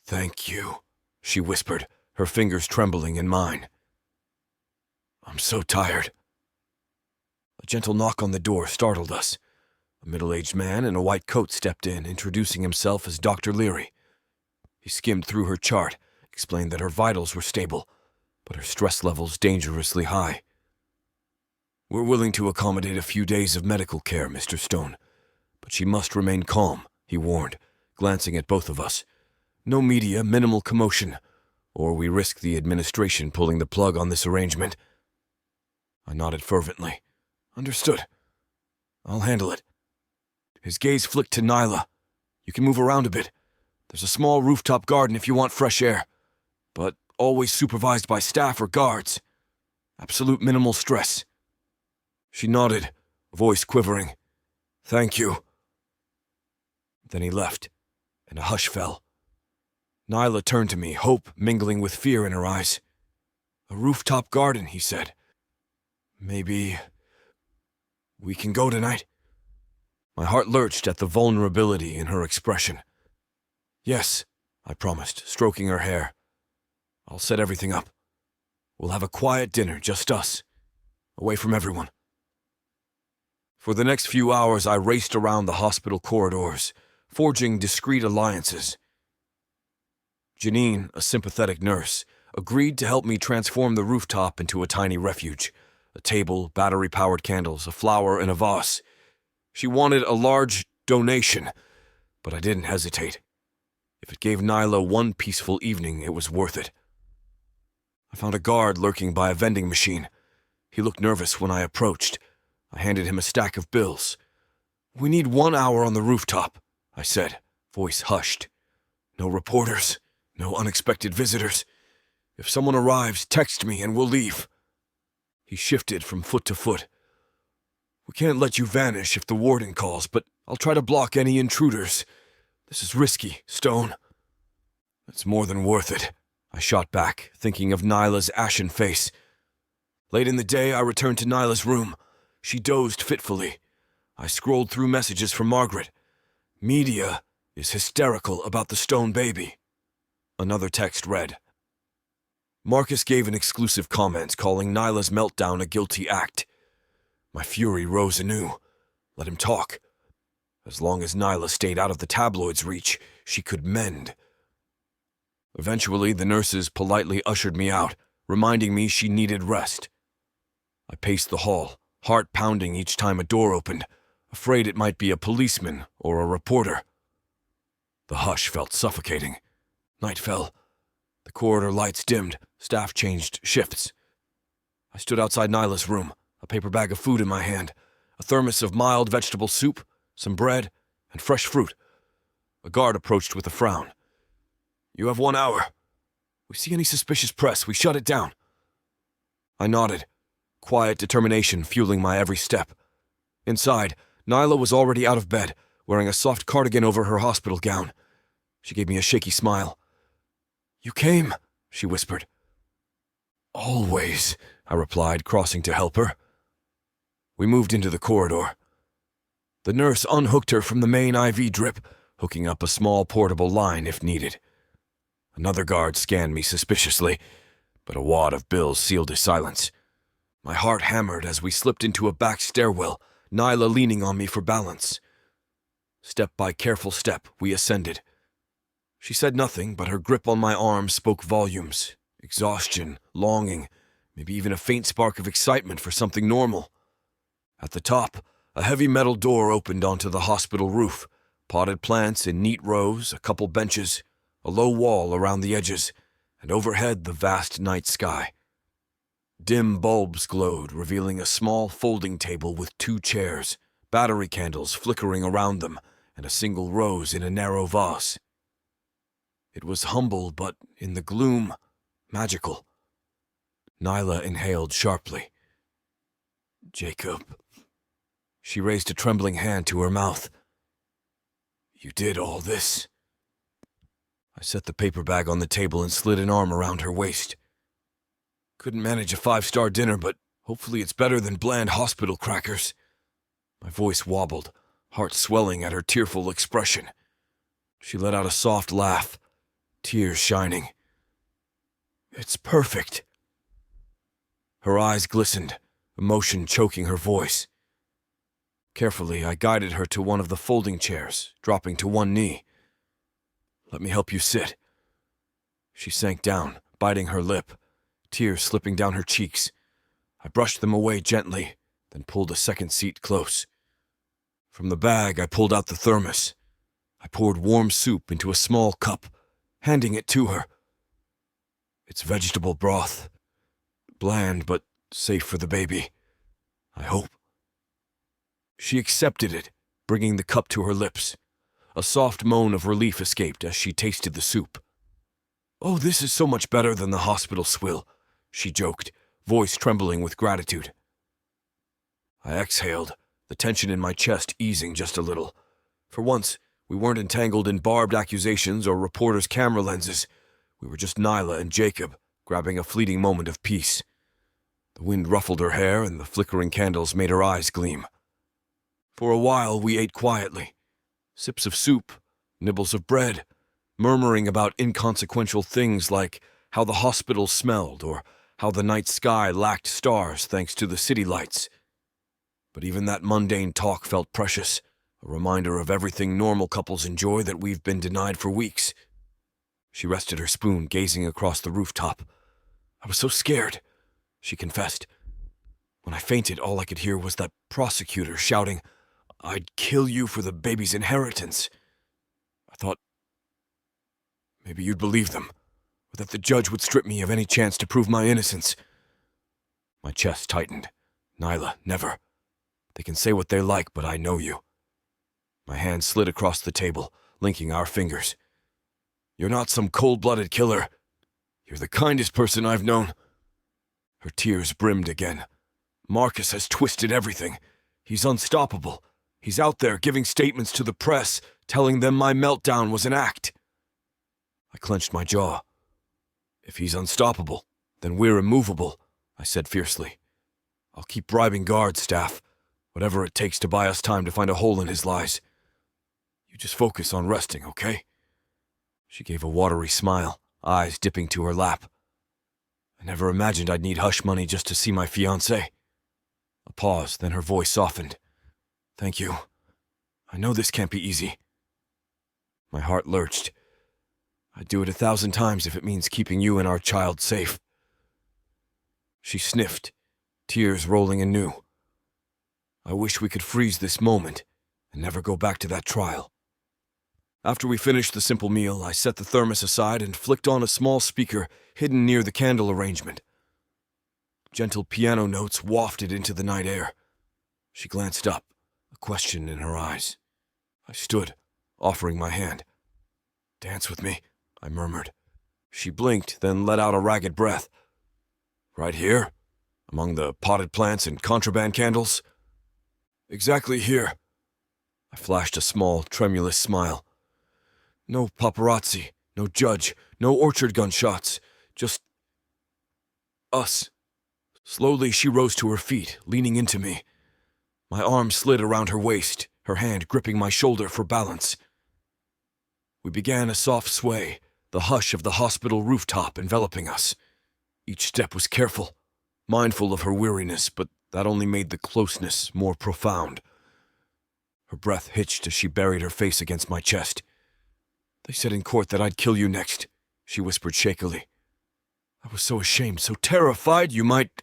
"Thank you," she whispered, her fingers trembling in mine. "I'm so tired." A gentle knock on the door startled us. A middle-aged man in a white coat stepped in, introducing himself as Dr. Leary. He skimmed through her chart, explained that her vitals were stable, but her stress levels dangerously high. "We're willing to accommodate a few days of medical care, Mr. Stone, but she must remain calm," he warned, glancing at both of us. "No media, minimal commotion, or we risk the administration pulling the plug on this arrangement." I nodded fervently. "Understood. I'll handle it." His gaze flicked to Nyla. "You can move around a bit. There's a small rooftop garden if you want fresh air, but always supervised by staff or guards. Absolute minimal stress." She nodded, voice quivering. "Thank you." Then he left, and a hush fell. Nyla turned to me, hope mingling with fear in her eyes. "A rooftop garden," he said. "Maybe we can go tonight?" My heart lurched at the vulnerability in her expression. "Yes," I promised, stroking her hair. "I'll set everything up. We'll have a quiet dinner, just us, away from everyone." For the next few hours, I raced around the hospital corridors, forging discreet alliances. Janine, a sympathetic nurse, agreed to help me transform the rooftop into a tiny refuge. A table, battery-powered candles, a flower, and a vase. She wanted a large donation, but I didn't hesitate. If it gave Nyla one peaceful evening, it was worth it. I found a guard lurking by a vending machine. He looked nervous when I approached. I handed him a stack of bills. We need 1 hour on the rooftop, I said, voice hushed. No reporters, no unexpected visitors. If someone arrives, text me and we'll leave. He shifted from foot to foot. We can't let you vanish if the warden calls, but I'll try to block any intruders. This is risky, Stone. It's more than worth it, I shot back, thinking of Nyla's ashen face. Late in the day, I returned to Nyla's room. She dozed fitfully. I scrolled through messages from Margaret. Media is hysterical about the Stone baby. Another text read. Marcus gave an exclusive comment calling Nyla's meltdown a guilty act. My fury rose anew. Let him talk. As long as Nyla stayed out of the tabloids' reach, she could mend. Eventually, the nurses politely ushered me out, reminding me she needed rest. I paced the hall, heart pounding each time a door opened, afraid it might be a policeman or a reporter. The hush felt suffocating. Night fell. The corridor lights dimmed, staff changed shifts. I stood outside Nyla's room, a paper bag of food in my hand, a thermos of mild vegetable soup, some bread, and fresh fruit. A guard approached with a frown. You have 1 hour. We see any suspicious press, we shut it down. I nodded, quiet determination fueling my every step. Inside, Nyla was already out of bed, wearing a soft cardigan over her hospital gown. She gave me a shaky smile. You came, she whispered. Always, I replied, crossing to help her. We moved into the corridor. The nurse unhooked her from the main IV drip, hooking up a small portable line if needed. Another guard scanned me suspiciously, but a wad of bills sealed his silence. My heart hammered as we slipped into a back stairwell, Nyla leaning on me for balance. Step by careful step, we ascended. She said nothing, but her grip on my arm spoke volumes. Exhaustion, longing, maybe even a faint spark of excitement for something normal. At the top, a heavy metal door opened onto the hospital roof, potted plants in neat rows, a couple benches, a low wall around the edges, and overhead the vast night sky. Dim bulbs glowed, revealing a small folding table with 2 chairs, battery candles flickering around them, and a single rose in a narrow vase. It was humble, but in the gloom, magical. Nyla inhaled sharply. Jacob. She raised a trembling hand to her mouth. You did all this? I set the paper bag on the table and slid an arm around her waist. Couldn't manage a 5-star dinner, but hopefully it's better than bland hospital crackers. My voice wobbled, heart swelling at her tearful expression. She let out a soft laugh, tears shining. It's perfect. Her eyes glistened, emotion choking her voice. Carefully, I guided her to one of the folding chairs, dropping to one knee. Let me help you sit. She sank down, biting her lip, tears slipping down her cheeks. I brushed them away gently, then pulled a second seat close. From the bag, I pulled out the thermos. I poured warm soup into a small cup, handing it to her. It's vegetable broth. Bland, but safe for the baby. I hope. She accepted it, bringing the cup to her lips. A soft moan of relief escaped as she tasted the soup. Oh, this is so much better than the hospital swill, she joked, voice trembling with gratitude. I exhaled, the tension in my chest easing just a little. For once, we weren't entangled in barbed accusations or reporters' camera lenses. We were just Nyla and Jacob, grabbing a fleeting moment of peace. The wind ruffled her hair and the flickering candles made her eyes gleam. For a while, we ate quietly. Sips of soup, nibbles of bread, murmuring about inconsequential things like how the hospital smelled or how the night sky lacked stars thanks to the city lights. But even that mundane talk felt precious, a reminder of everything normal couples enjoy that we've been denied for weeks. She rested her spoon, gazing across the rooftop. I was so scared, she confessed. When I fainted, all I could hear was that prosecutor shouting, I'd kill you for the baby's inheritance. I thought maybe you'd believe them, or that the judge would strip me of any chance to prove my innocence. My chest tightened. Nyla, never. They can say what they like, but I know you. My hand slid across the table, linking our fingers. "You're not some cold-blooded killer. You're the kindest person I've known." Her tears brimmed again. "Marcus has twisted everything. He's unstoppable. He's out there giving statements to the press, telling them my meltdown was an act." I clenched my jaw. "If he's unstoppable, then we're immovable," I said fiercely. "I'll keep bribing guard staff, whatever it takes to buy us time to find a hole in his lies. You just focus on resting, okay?" She gave a watery smile, eyes dipping to her lap. I never imagined I'd need hush money just to see my fiancé. A pause, then her voice softened. "Thank you. I know this can't be easy." My heart lurched. "I'd do it 1,000 times if it means keeping you and our child safe." She sniffed, tears rolling anew. "I wish we could freeze this moment and never go back to that trial." After we finished the simple meal, I set the thermos aside and flicked on a small speaker hidden near the candle arrangement. Gentle piano notes wafted into the night air. She glanced up, a question in her eyes. I stood, offering my hand. "Dance with me," I murmured. She blinked, then let out a ragged breath. "Right here? Among the potted plants and contraband candles?" "Exactly here." I flashed a small, tremulous smile. "No paparazzi, no judge, no orchard gunshots, just us." Slowly she rose to her feet, leaning into me. My arm slid around her waist, her hand gripping my shoulder for balance. We began a soft sway, the hush of the hospital rooftop enveloping us. Each step was careful, mindful of her weariness, but that only made the closeness more profound. Her breath hitched as she buried her face against my chest. "They said in court that I'd kill you next," she whispered shakily. "I was so ashamed, so terrified you might—"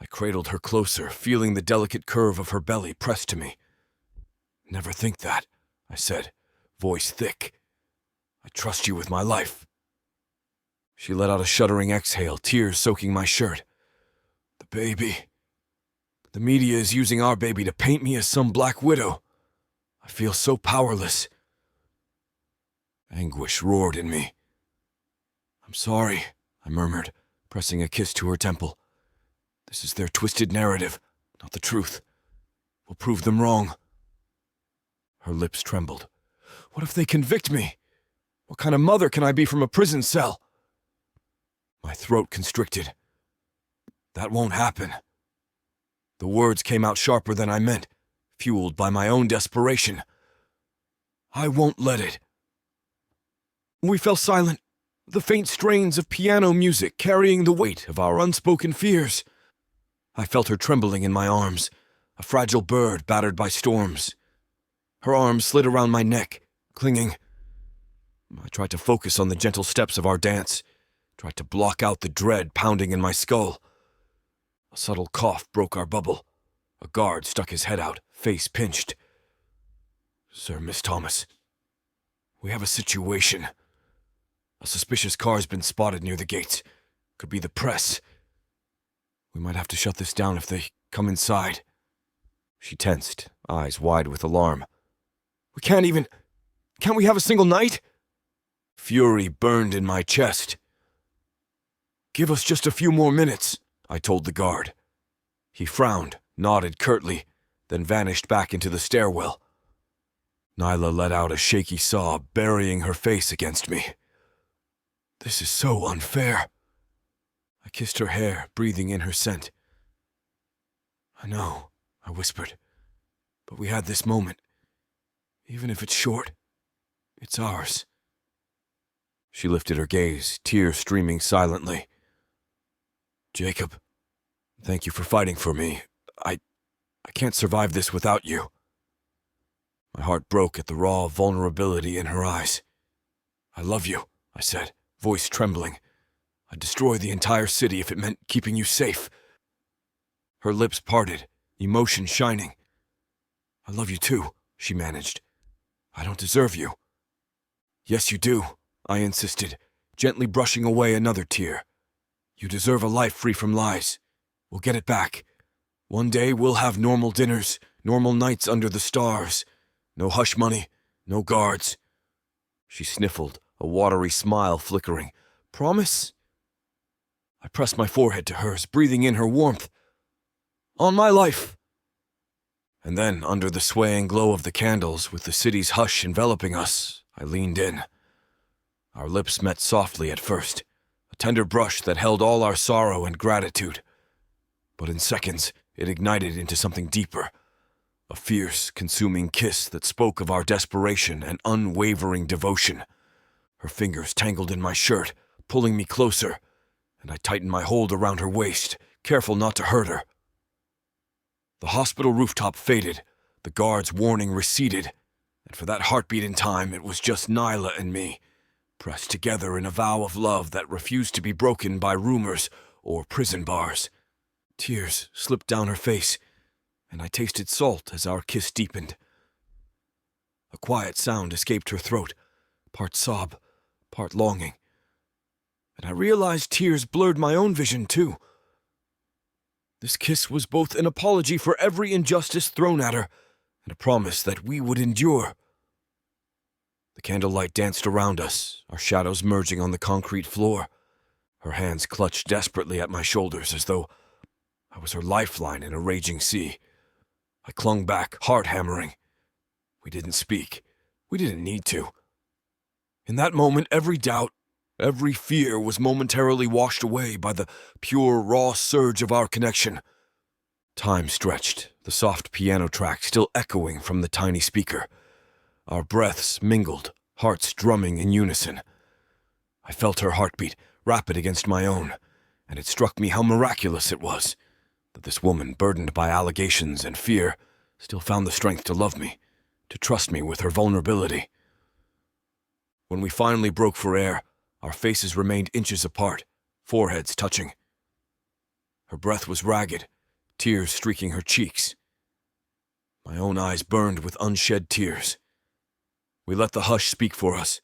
I cradled her closer, feeling the delicate curve of her belly pressed to me. "Never think that," I said, voice thick. "I trust you with my life." She let out a shuddering exhale, tears soaking my shirt. "The baby. The media is using our baby to paint me as some black widow. I feel so powerless." Anguish roared in me. "I'm sorry," I murmured, pressing a kiss to her temple. "This is their twisted narrative, not the truth. We'll prove them wrong." Her lips trembled. "What if they convict me? What kind of mother can I be from a prison cell?" My throat constricted. "That won't happen." The words came out sharper than I meant, fueled by my own desperation. "I won't let it." We fell silent, the faint strains of piano music carrying the weight of our unspoken fears. I felt her trembling in my arms, a fragile bird battered by storms. Her arms slid around my neck, clinging. I tried to focus on the gentle steps of our dance, tried to block out the dread pounding in my skull. A subtle cough broke our bubble. A guard stuck his head out, face pinched. "Sir, Miss Thomas, we have a situation. A suspicious car's been spotted near the gates. Could be the press. We might have to shut this down if they come inside." She tensed, eyes wide with alarm. Can't we have a single night?" Fury burned in my chest. "Give us just a few more minutes," I told the guard. He frowned, nodded curtly, then vanished back into the stairwell. Nyla let out a shaky sob, burying her face against me. "This is so unfair." I kissed her hair, breathing in her scent. "I know," I whispered, "but we had this moment. Even if it's short, it's ours." She lifted her gaze, tears streaming silently. "Jacob, thank you for fighting for me. I can't survive this without you." My heart broke at the raw vulnerability in her eyes. "I love you," I said, voice trembling. "I'd destroy the entire city if it meant keeping you safe." Her lips parted, emotion shining. "I love you too," she managed. "I don't deserve you." "Yes, you do," I insisted, gently brushing away another tear. "You deserve a life free from lies. We'll get it back. One day we'll have normal dinners, normal nights under the stars, No hush money, no guards. She sniffled, a watery smile flickering. Promise? I pressed my forehead to hers, breathing in her warmth. On my life! And then, under the swaying glow of the candles, with the city's hush enveloping us, I leaned in. Our lips met softly at first, a tender brush that held all our sorrow and gratitude. But in seconds, it ignited into something deeper, a fierce, consuming kiss that spoke of our desperation and unwavering devotion. Her fingers tangled in my shirt, pulling me closer, and I tightened my hold around her waist, careful not to hurt her. The hospital rooftop faded, the guard's warning receded, and for that heartbeat in time, it was just Nyla and me, pressed together in a vow of love that refused to be broken by rumors or prison bars. Tears slipped down her face, and I tasted salt as our kiss deepened. A quiet sound escaped her throat, part sob, part longing, and I realized tears blurred my own vision too. This kiss was both an apology for every injustice thrown at her and a promise that we would endure. The candlelight danced around us, our shadows merging on the concrete floor. Her hands clutched desperately at my shoulders as though I was her lifeline in a raging sea. I clung back, heart hammering. We didn't speak. We didn't need to. In that moment, every doubt, every fear was momentarily washed away by the pure, raw surge of our connection. Time stretched, the soft piano track still echoing from the tiny speaker. Our breaths mingled, hearts drumming in unison. I felt her heartbeat, rapid against my own, and it struck me how miraculous it was that this woman, burdened by allegations and fear, still found the strength to love me, to trust me with her vulnerability. When we finally broke for air, our faces remained inches apart, foreheads touching. Her breath was ragged, tears streaking her cheeks. My own eyes burned with unshed tears. We let the hush speak for us,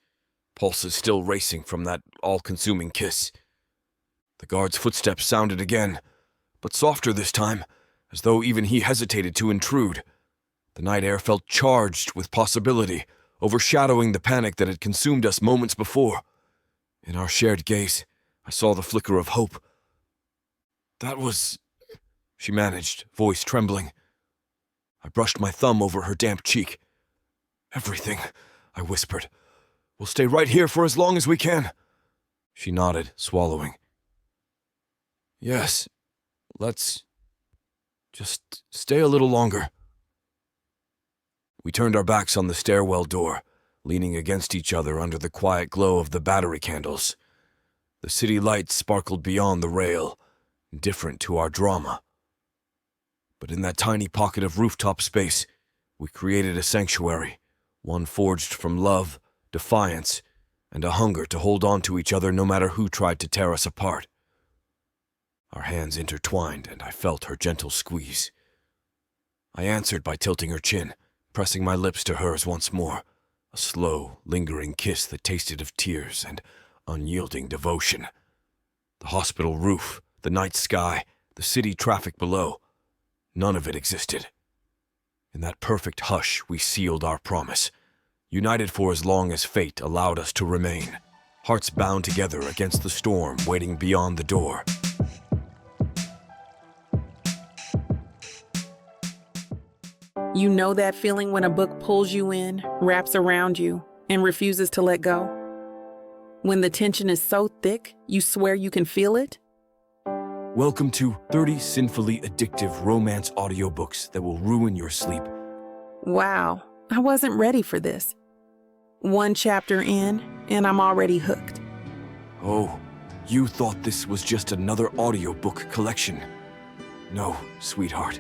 pulses still racing from that all-consuming kiss. The guard's footsteps sounded again, but softer this time, as though even he hesitated to intrude. The night air felt charged with possibility, overshadowing the panic that had consumed us moments before. In our shared gaze, I saw the flicker of hope. That was... she managed, voice trembling. I brushed my thumb over her damp cheek. Everything, I whispered. We'll stay right here for as long as we can. She nodded, swallowing. Yes, let's just stay a little longer. We turned our backs on the stairwell door, leaning against each other under the quiet glow of the battery candles. The city lights sparkled beyond the rail, different to our drama. But in that tiny pocket of rooftop space, we created a sanctuary, one forged from love, defiance, and a hunger to hold on to each other no matter who tried to tear us apart. Our hands intertwined, and I felt her gentle squeeze. I answered by tilting her chin, pressing my lips to hers once more, a slow, lingering kiss that tasted of tears and unyielding devotion. The hospital roof, the night sky, the city traffic below, none of it existed. In that perfect hush, we sealed our promise, united for as long as fate allowed us to remain, hearts bound together against the storm waiting beyond the door. You know that feeling when a book pulls you in, wraps around you, and refuses to let go? When the tension is so thick, you swear you can feel it? Welcome to 30 sinfully addictive romance audiobooks that will ruin your sleep. Wow, I wasn't ready for this. One chapter in, and I'm already hooked. Oh, you thought this was just another audiobook collection. No, sweetheart.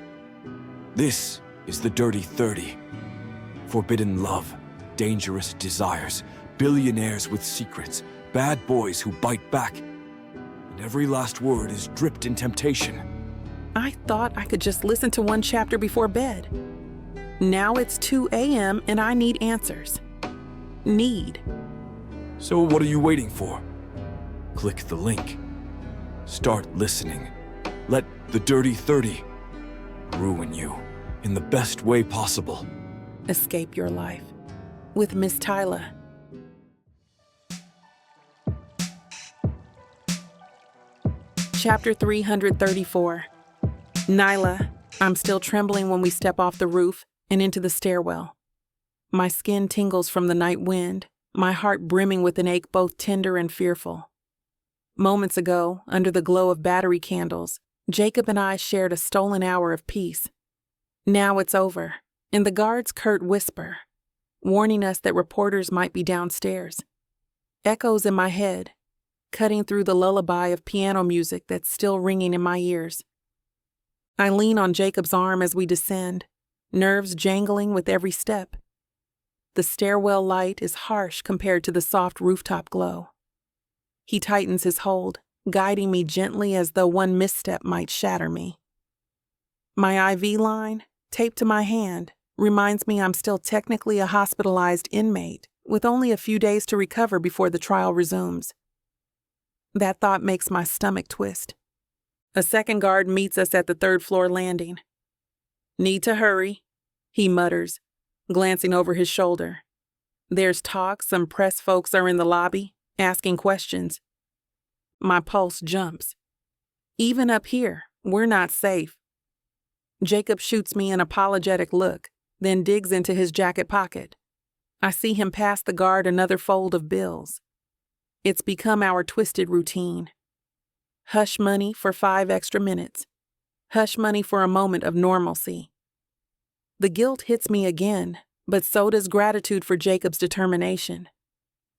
This is the Dirty 30. Forbidden love, dangerous desires, billionaires with secrets, bad boys who bite back, and every last word is dripped in temptation. I thought I could just listen to one chapter before bed. Now it's 2 a.m. and I need answers. Need. So what are you waiting for? Click the link. Start listening. Let the Dirty 30 ruin you in the best way possible. escape your life with Miss Tyla. Chapter 334. Nyla, I'm still trembling when we step off the roof and into the stairwell. My skin tingles from the night wind, my heart brimming with an ache both tender and fearful. Moments ago, under the glow of battery candles, Jacob and I shared a stolen hour of peace. Now it's over, and the guard's curt whisper, warning us that reporters might be downstairs, echoes in my head, cutting through the lullaby of piano music that's still ringing in my ears. I lean on Jacob's arm as we descend, nerves jangling with every step. The stairwell light is harsh compared to the soft rooftop glow. He tightens his hold, guiding me gently as though one misstep might shatter me. My IV line, taped to my hand, reminds me I'm still technically a hospitalized inmate, with only a few days to recover before the trial resumes. That thought makes my stomach twist. A second guard meets us at the third-floor landing. "Need to hurry," he mutters, glancing over his shoulder. There's talk some press folks are in the lobby, asking questions. My pulse jumps. Even up here, we're not safe. Jacob shoots me an apologetic look, then digs into his jacket pocket. I see him pass the guard another fold of bills. It's become our twisted routine. Hush money for 5 extra minutes. Hush money for a moment of normalcy. The guilt hits me again, but so does gratitude for Jacob's determination.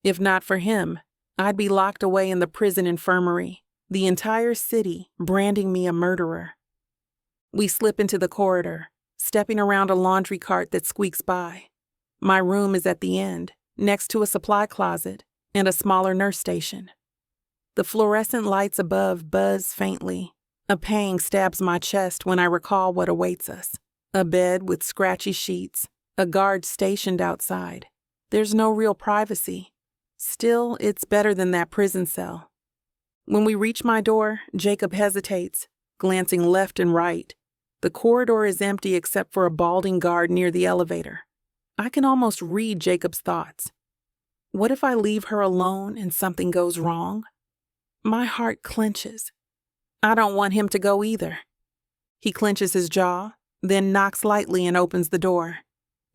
If not for him, I'd be locked away in the prison infirmary, the entire city branding me a murderer. We slip into the corridor, stepping around a laundry cart that squeaks by. My room is at the end, next to a supply closet and a smaller nurse station. The fluorescent lights above buzz faintly. A pang stabs my chest when I recall what awaits us. A bed with scratchy sheets, a guard stationed outside. There's no real privacy. Still, it's better than that prison cell. When we reach my door, Jacob hesitates, glancing left and right. The corridor is empty except for a balding guard near the elevator. I can almost read Jacob's thoughts. What if I leave her alone and something goes wrong? My heart clenches. I don't want him to go either. He clenches his jaw, then knocks lightly and opens the door.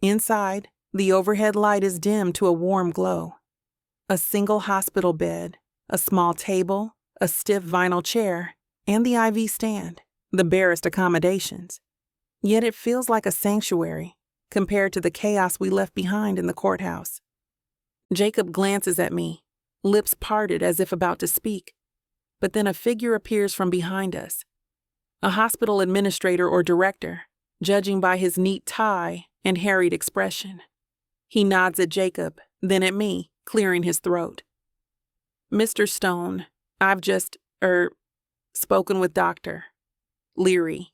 Inside, the overhead light is dimmed to a warm glow. A single hospital bed, a small table, a stiff vinyl chair, and the IV stand, the barest accommodations. Yet it feels like a sanctuary compared to the chaos we left behind in the courthouse. Jacob glances at me, lips parted as if about to speak, but then a figure appears from behind us. A hospital administrator or director, judging by his neat tie and harried expression. He nods at Jacob, then at me, clearing his throat. "Mr. Stone, I've just, spoken with Dr. Leary.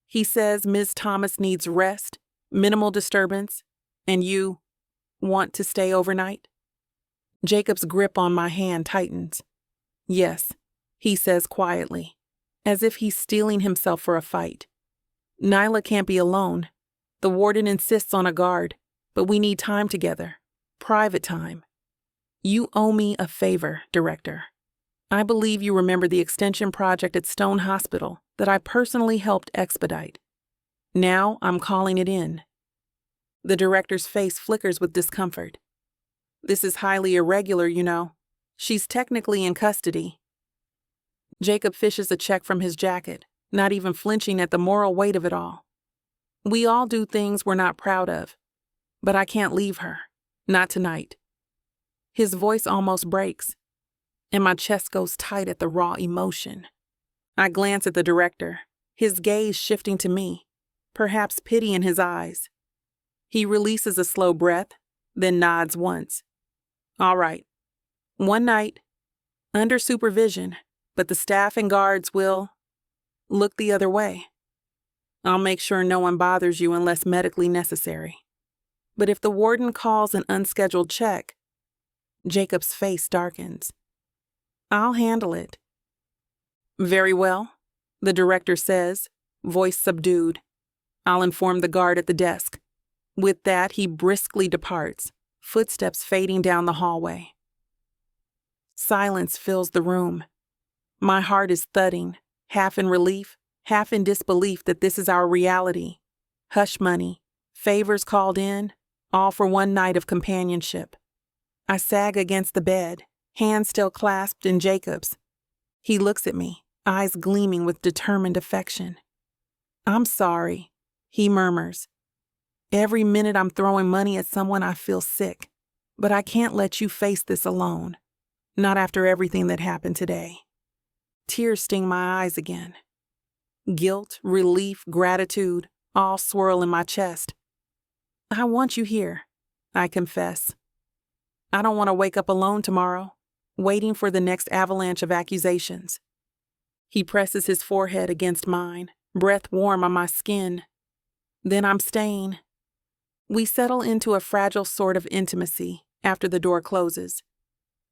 He says Ms. Thomas needs rest, minimal disturbance, and you want to stay overnight?" Jacob's grip on my hand tightens. "Yes," he says quietly, as if he's steeling himself for a fight. "Nyla can't be alone. The warden insists on a guard, but we need time together. Private time. You owe me a favor, Director. I believe you remember the extension project at Stone Hospital that I personally helped expedite. Now I'm calling it in." The director's face flickers with discomfort. "This is highly irregular, you know. She's technically in custody." Jacob fishes a check from his jacket, not even flinching at the moral weight of it all. "We all do things we're not proud of, but I can't leave her. Not tonight." His voice almost breaks, and my chest goes tight at the raw emotion. I glance at the director, his gaze shifting to me, perhaps pity in his eyes. He releases a slow breath, then nods once. "All right. One night, under supervision, but the staff and guards will look the other way. I'll make sure no one bothers you unless medically necessary. But if the warden calls an unscheduled check," Jacob's face darkens. "I'll handle it." "Very well," the director says, voice subdued. "I'll inform the guard at the desk." With that, he briskly departs, footsteps fading down the hallway. Silence fills the room. My heart is thudding, half in relief, half in disbelief that this is our reality. Hush money, favors called in, all for one night of companionship. I sag against the bed, hands still clasped in Jacob's. He looks at me, eyes gleaming with determined affection. "I'm sorry," he murmurs. "Every minute I'm throwing money at someone, I feel sick. But I can't let you face this alone. Not after everything that happened today." Tears sting my eyes again. Guilt, relief, gratitude, all swirl in my chest. "I want you here," I confess. "I don't want to wake up alone tomorrow, waiting for the next avalanche of accusations." He presses his forehead against mine, breath warm on my skin. "Then I'm staying." We settle into a fragile sort of intimacy after the door closes.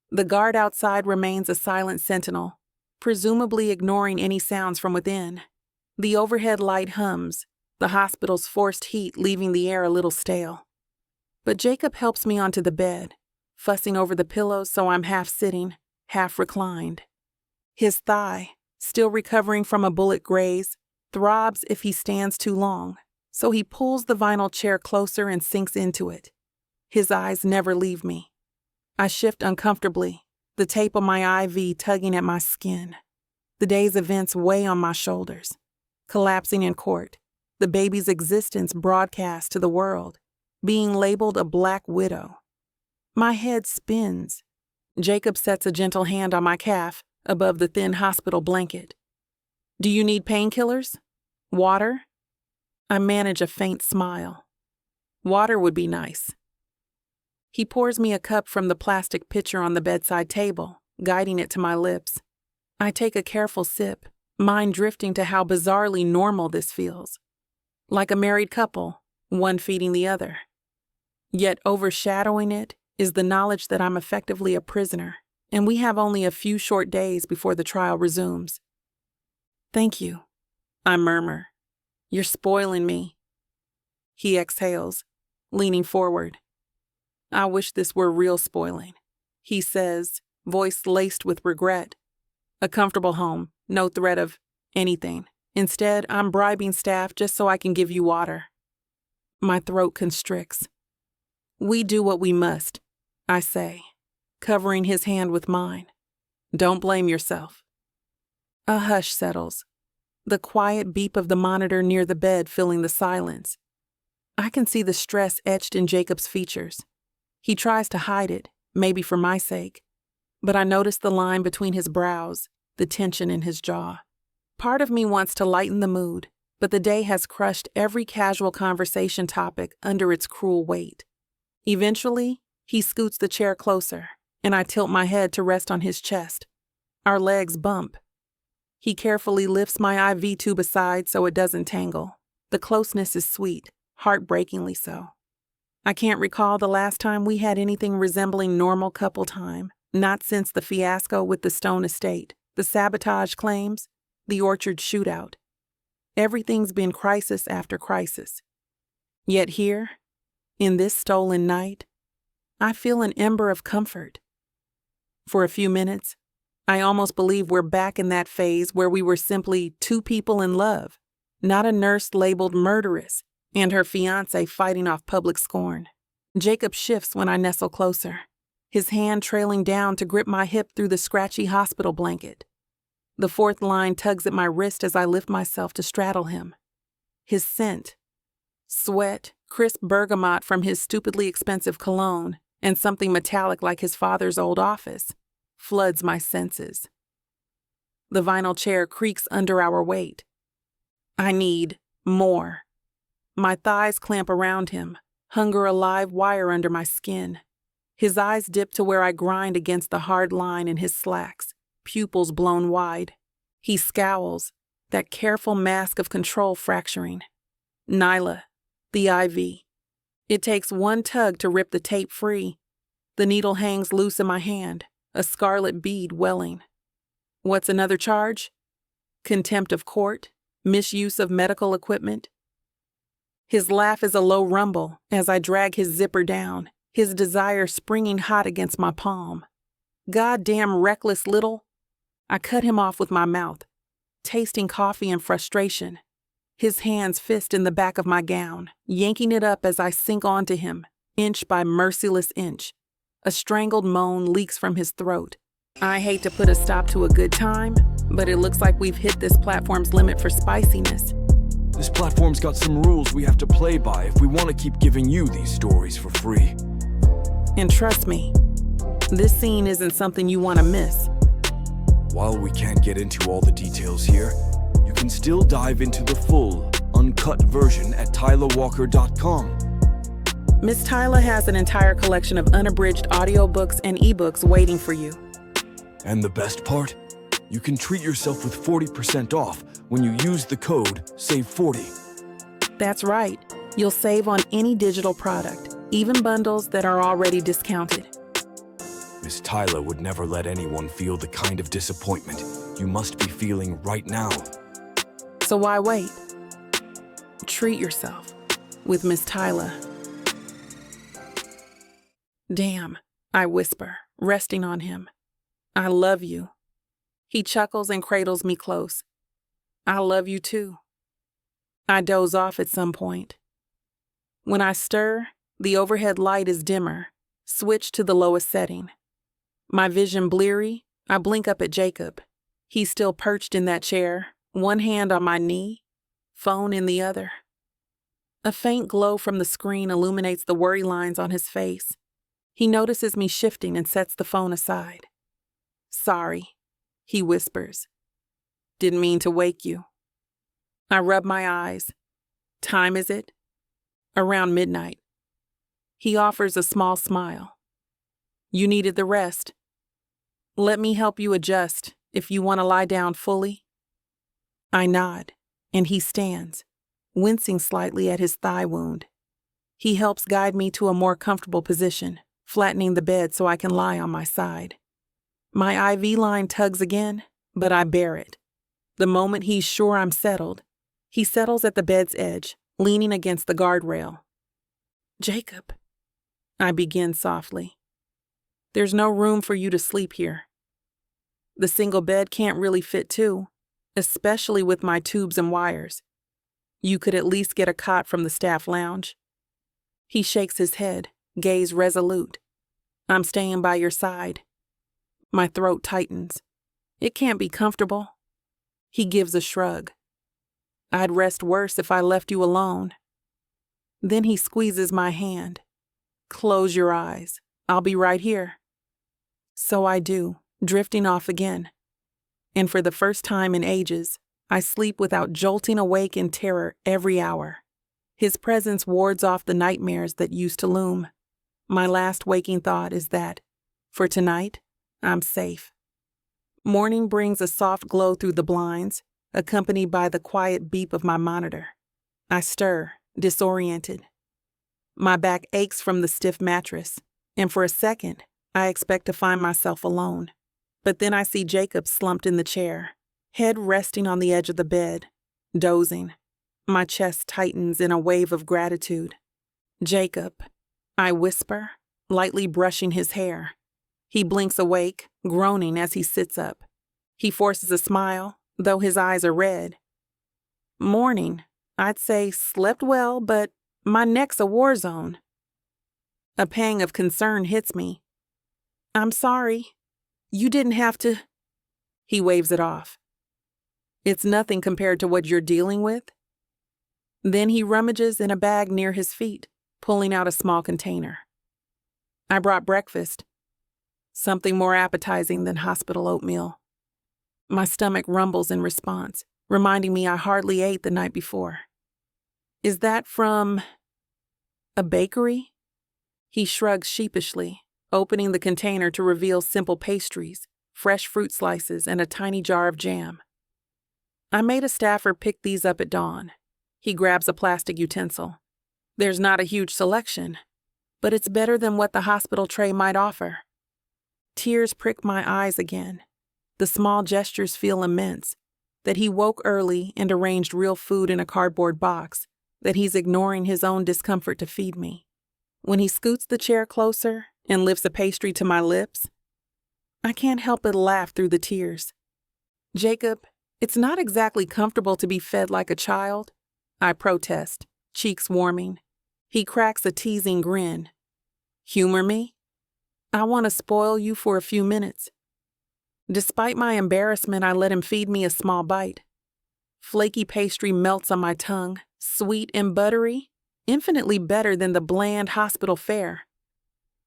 The guard outside remains a silent sentinel, presumably ignoring any sounds from within. The overhead light hums, the hospital's forced heat leaving the air a little stale. But Jacob helps me onto the bed, fussing over the pillows so I'm half sitting, half reclined. His thigh, still recovering from a bullet graze, throbs if he stands too long, so he pulls the vinyl chair closer and sinks into it. His eyes never leave me. I shift uncomfortably, the tape on my IV tugging at my skin. The day's events weigh on my shoulders. Collapsing in court, the baby's existence broadcast to the world, being labeled a black widow. My head spins. Jacob sets a gentle hand on my calf above the thin hospital blanket. "Do you need painkillers? Water?" I manage a faint smile. "Water would be nice." He pours me a cup from the plastic pitcher on the bedside table, guiding it to my lips. I take a careful sip, mind drifting to how bizarrely normal this feels. Like a married couple, one feeding the other. Yet overshadowing it is the knowledge that I'm effectively a prisoner, and we have only a few short days before the trial resumes. "Thank you," I murmur. "You're spoiling me." He exhales, leaning forward. "I wish this were real spoiling," he says, voice laced with regret. "A comfortable home, no threat of anything. Instead, I'm bribing staff just so I can give you water." My throat constricts. "We do what we must," I say, covering his hand with mine. "Don't blame yourself." A hush settles, the quiet beep of the monitor near the bed filling the silence. I can see the stress etched in Jacob's features. He tries to hide it, maybe for my sake, but I notice the line between his brows, the tension in his jaw. Part of me wants to lighten the mood, but the day has crushed every casual conversation topic under its cruel weight. Eventually, he scoots the chair closer, and I tilt my head to rest on his chest. Our legs bump. He carefully lifts my IV tube aside so it doesn't tangle. The closeness is sweet, heartbreakingly so. I can't recall the last time we had anything resembling normal couple time, not since the fiasco with the Stone estate, the sabotage claims, the orchard shootout. Everything's been crisis after crisis. Yet here, in this stolen night, I feel an ember of comfort. For a few minutes, I almost believe we're back in that phase where we were simply two people in love, not a nurse labeled murderess and her fiancé fighting off public scorn. Jacob shifts when I nestle closer, his hand trailing down to grip my hip through the scratchy hospital blanket. The fourth line tugs at my wrist as I lift myself to straddle him. His scent, sweat, crisp bergamot from his stupidly expensive cologne, and something metallic like his father's old office, floods my senses. The vinyl chair creaks under our weight. I need more. My thighs clamp around him, hunger a live wire under my skin. His eyes dip to where I grind against the hard line in his slacks, pupils blown wide. He scowls, that careful mask of control fracturing. Nyla, the IV. It takes one tug to rip the tape free. The needle hangs loose in my hand, a scarlet bead welling. What's another charge? Contempt of court? Misuse of medical equipment? His laugh is a low rumble as I drag his zipper down, his desire springing hot against my palm. Goddamn reckless little. I cut him off with my mouth, tasting coffee and frustration. His hands fist in the back of my gown, yanking it up as I sink onto him, inch by merciless inch. A strangled moan leaks from his throat. I hate to put a stop to a good time, but it looks like we've hit this platform's limit for spiciness. This platform's got some rules we have to play by if we want to keep giving you these stories for free. And trust me, this scene isn't something you want to miss. While we can't get into all the details here, you can still dive into the full, uncut version at TylaWalker.com. Miss Tyla has an entire collection of unabridged audiobooks and ebooks waiting for you. And the best part? You can treat yourself with 40% off when you use the code SAVE40. That's right. You'll save on any digital product, even bundles that are already discounted. Miss Tyla would never let anyone feel the kind of disappointment you must be feeling right now. So why wait? Treat yourself with Miss Tyla. Damn, I whisper, resting on him. I love you. He chuckles and cradles me close. I love you too. I doze off at some point. When I stir, the overhead light is dimmer, switched to the lowest setting. My vision bleary, I blink up at Jacob. He's still perched in that chair, one hand on my knee, phone in the other. A faint glow from the screen illuminates the worry lines on his face. He notices me shifting and sets the phone aside. Sorry, he whispers. Didn't mean to wake you. I rub my eyes. Time is it? Around midnight. He offers a small smile. You needed the rest. Let me help you adjust if you want to lie down fully. I nod, and he stands, wincing slightly at his thigh wound. He helps guide me to a more comfortable position, flattening the bed so I can lie on my side. My IV line tugs again, but I bear it. The moment he's sure I'm settled, he settles at the bed's edge, leaning against the guardrail. Jacob, I begin softly. There's no room for you to sleep here. The single bed can't really fit two, especially with my tubes and wires. You could at least get a cot from the staff lounge. He shakes his head, gaze resolute. I'm staying by your side. My throat tightens. It can't be comfortable. He gives a shrug. I'd rest worse if I left you alone. Then he squeezes my hand. Close your eyes. I'll be right here. So I do, drifting off again. And for the first time in ages, I sleep without jolting awake in terror every hour. His presence wards off the nightmares that used to loom. My last waking thought is that, for tonight, I'm safe. Morning brings a soft glow through the blinds, accompanied by the quiet beep of my monitor. I stir, disoriented. My back aches from the stiff mattress, and for a second, I expect to find myself alone. But then I see Jacob slumped in the chair, head resting on the edge of the bed, dozing. My chest tightens in a wave of gratitude. Jacob, I whisper, lightly brushing his hair. He blinks awake, groaning as he sits up. He forces a smile, though his eyes are red. Morning, I'd say slept well, but my neck's a war zone. A pang of concern hits me. I'm sorry. You didn't have to. He waves it off. It's nothing compared to what you're dealing with. Then he rummages in a bag near his feet, pulling out a small container. I brought breakfast. Something more appetizing than hospital oatmeal. My stomach rumbles in response, reminding me I hardly ate the night before. Is that from a bakery? He shrugs sheepishly, opening the container to reveal simple pastries, fresh fruit slices, and a tiny jar of jam. I made a staffer pick these up at dawn. He grabs a plastic utensil. There's not a huge selection, but it's better than what the hospital tray might offer. Tears prick my eyes again. The small gestures feel immense. That he woke early and arranged real food in a cardboard box, that he's ignoring his own discomfort to feed me. When he scoots the chair closer and lifts a pastry to my lips, I can't help but laugh through the tears. Jacob, it's not exactly comfortable to be fed like a child, I protest, cheeks warming. He cracks a teasing grin. Humor me? I want to spoil you for a few minutes. Despite my embarrassment, I let him feed me a small bite. Flaky pastry melts on my tongue, sweet and buttery, infinitely better than the bland hospital fare.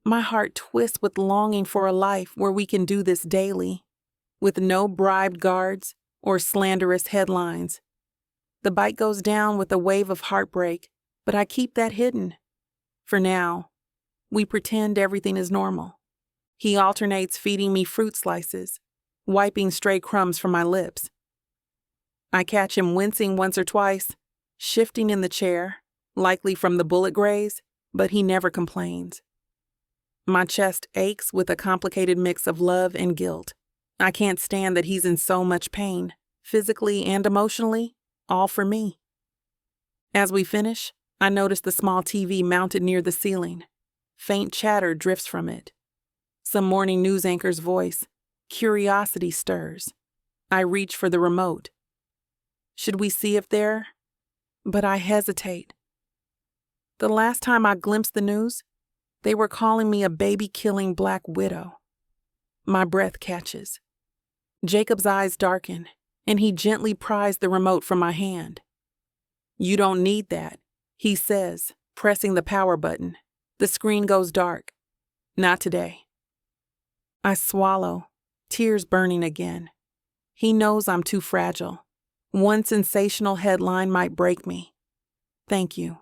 My heart twists with longing for a life where we can do this daily, with no bribed guards or slanderous headlines. The bite goes down with a wave of heartbreak, but I keep that hidden. For now, we pretend everything is normal. He alternates feeding me fruit slices, wiping stray crumbs from my lips. I catch him wincing once or twice, shifting in the chair, likely from the bullet graze, but he never complains. My chest aches with a complicated mix of love and guilt. I can't stand that he's in so much pain, physically and emotionally, all for me. As we finish, I notice the small TV mounted near the ceiling. Faint chatter drifts from it. Some morning news anchor's voice. Curiosity stirs. I reach for the remote. Should we see if they're... But I hesitate. The last time I glimpsed the news, they were calling me a baby-killing black widow. My breath catches. Jacob's eyes darken, and he gently pries the remote from my hand. You don't need that, he says, pressing the power button. The screen goes dark. Not today. I swallow, tears burning again. He knows I'm too fragile. One sensational headline might break me. Thank you,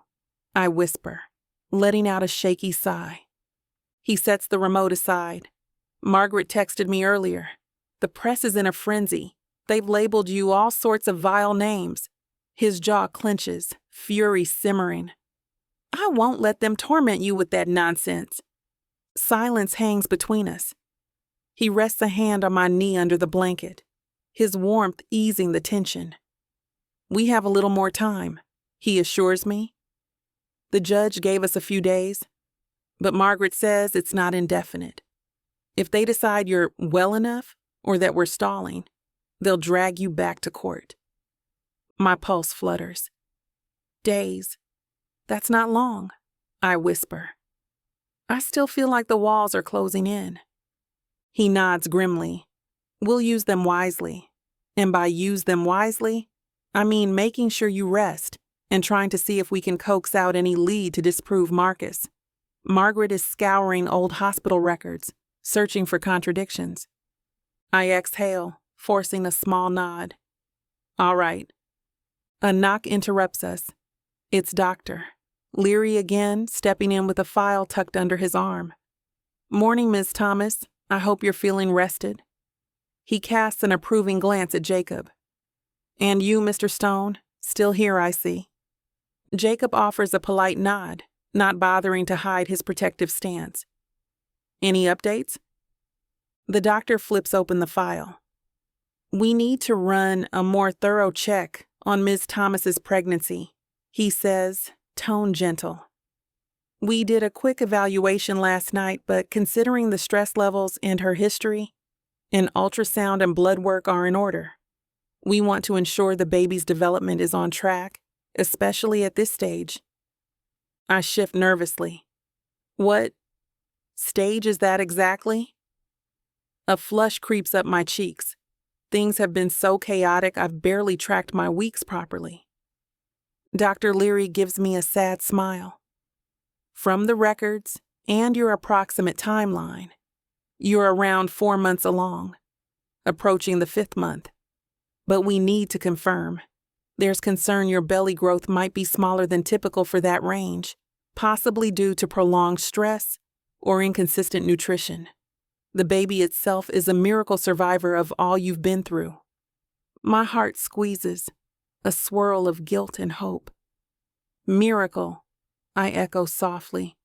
I whisper, letting out a shaky sigh. He sets the remote aside. Margaret texted me earlier. The press is in a frenzy. They've labeled you all sorts of vile names. His jaw clenches, fury simmering. I won't let them torment you with that nonsense. Silence hangs between us. He rests a hand on my knee under the blanket, his warmth easing the tension. We have a little more time, he assures me. The judge gave us a few days, but Margaret says it's not indefinite. If they decide you're well enough or that we're stalling, they'll drag you back to court. My pulse flutters. Days. That's not long, I whisper. I still feel like the walls are closing in. He nods grimly. We'll use them wisely. And by use them wisely, I mean making sure you rest and trying to see if we can coax out any lead to disprove Marcus. Margaret is scouring old hospital records, searching for contradictions. I exhale, forcing a small nod. All right. A knock interrupts us. It's Doctor Leary again, stepping in with a file tucked under his arm. Morning, Ms. Thomas. I hope you're feeling rested. He casts an approving glance at Jacob. And you, Mr. Stone, still here, I see. Jacob offers a polite nod, not bothering to hide his protective stance. Any updates? The doctor flips open the file. We need to run a more thorough check on Ms. Thomas's pregnancy, he says, tone gentle. We did a quick evaluation last night, but considering the stress levels and her history, an ultrasound and blood work are in order. We want to ensure the baby's development is on track, especially at this stage. I shift nervously. What stage is that exactly? A flush creeps up my cheeks. Things have been so chaotic I've barely tracked my weeks properly. Dr. Leary gives me a sad smile. From the records and your approximate timeline, you're around 4 months along, approaching the 5th month. But we need to confirm. There's concern your belly growth might be smaller than typical for that range, possibly due to prolonged stress or inconsistent nutrition. The baby itself is a miracle survivor of all you've been through. My heart squeezes, a swirl of guilt and hope. Miracle, I echo softly,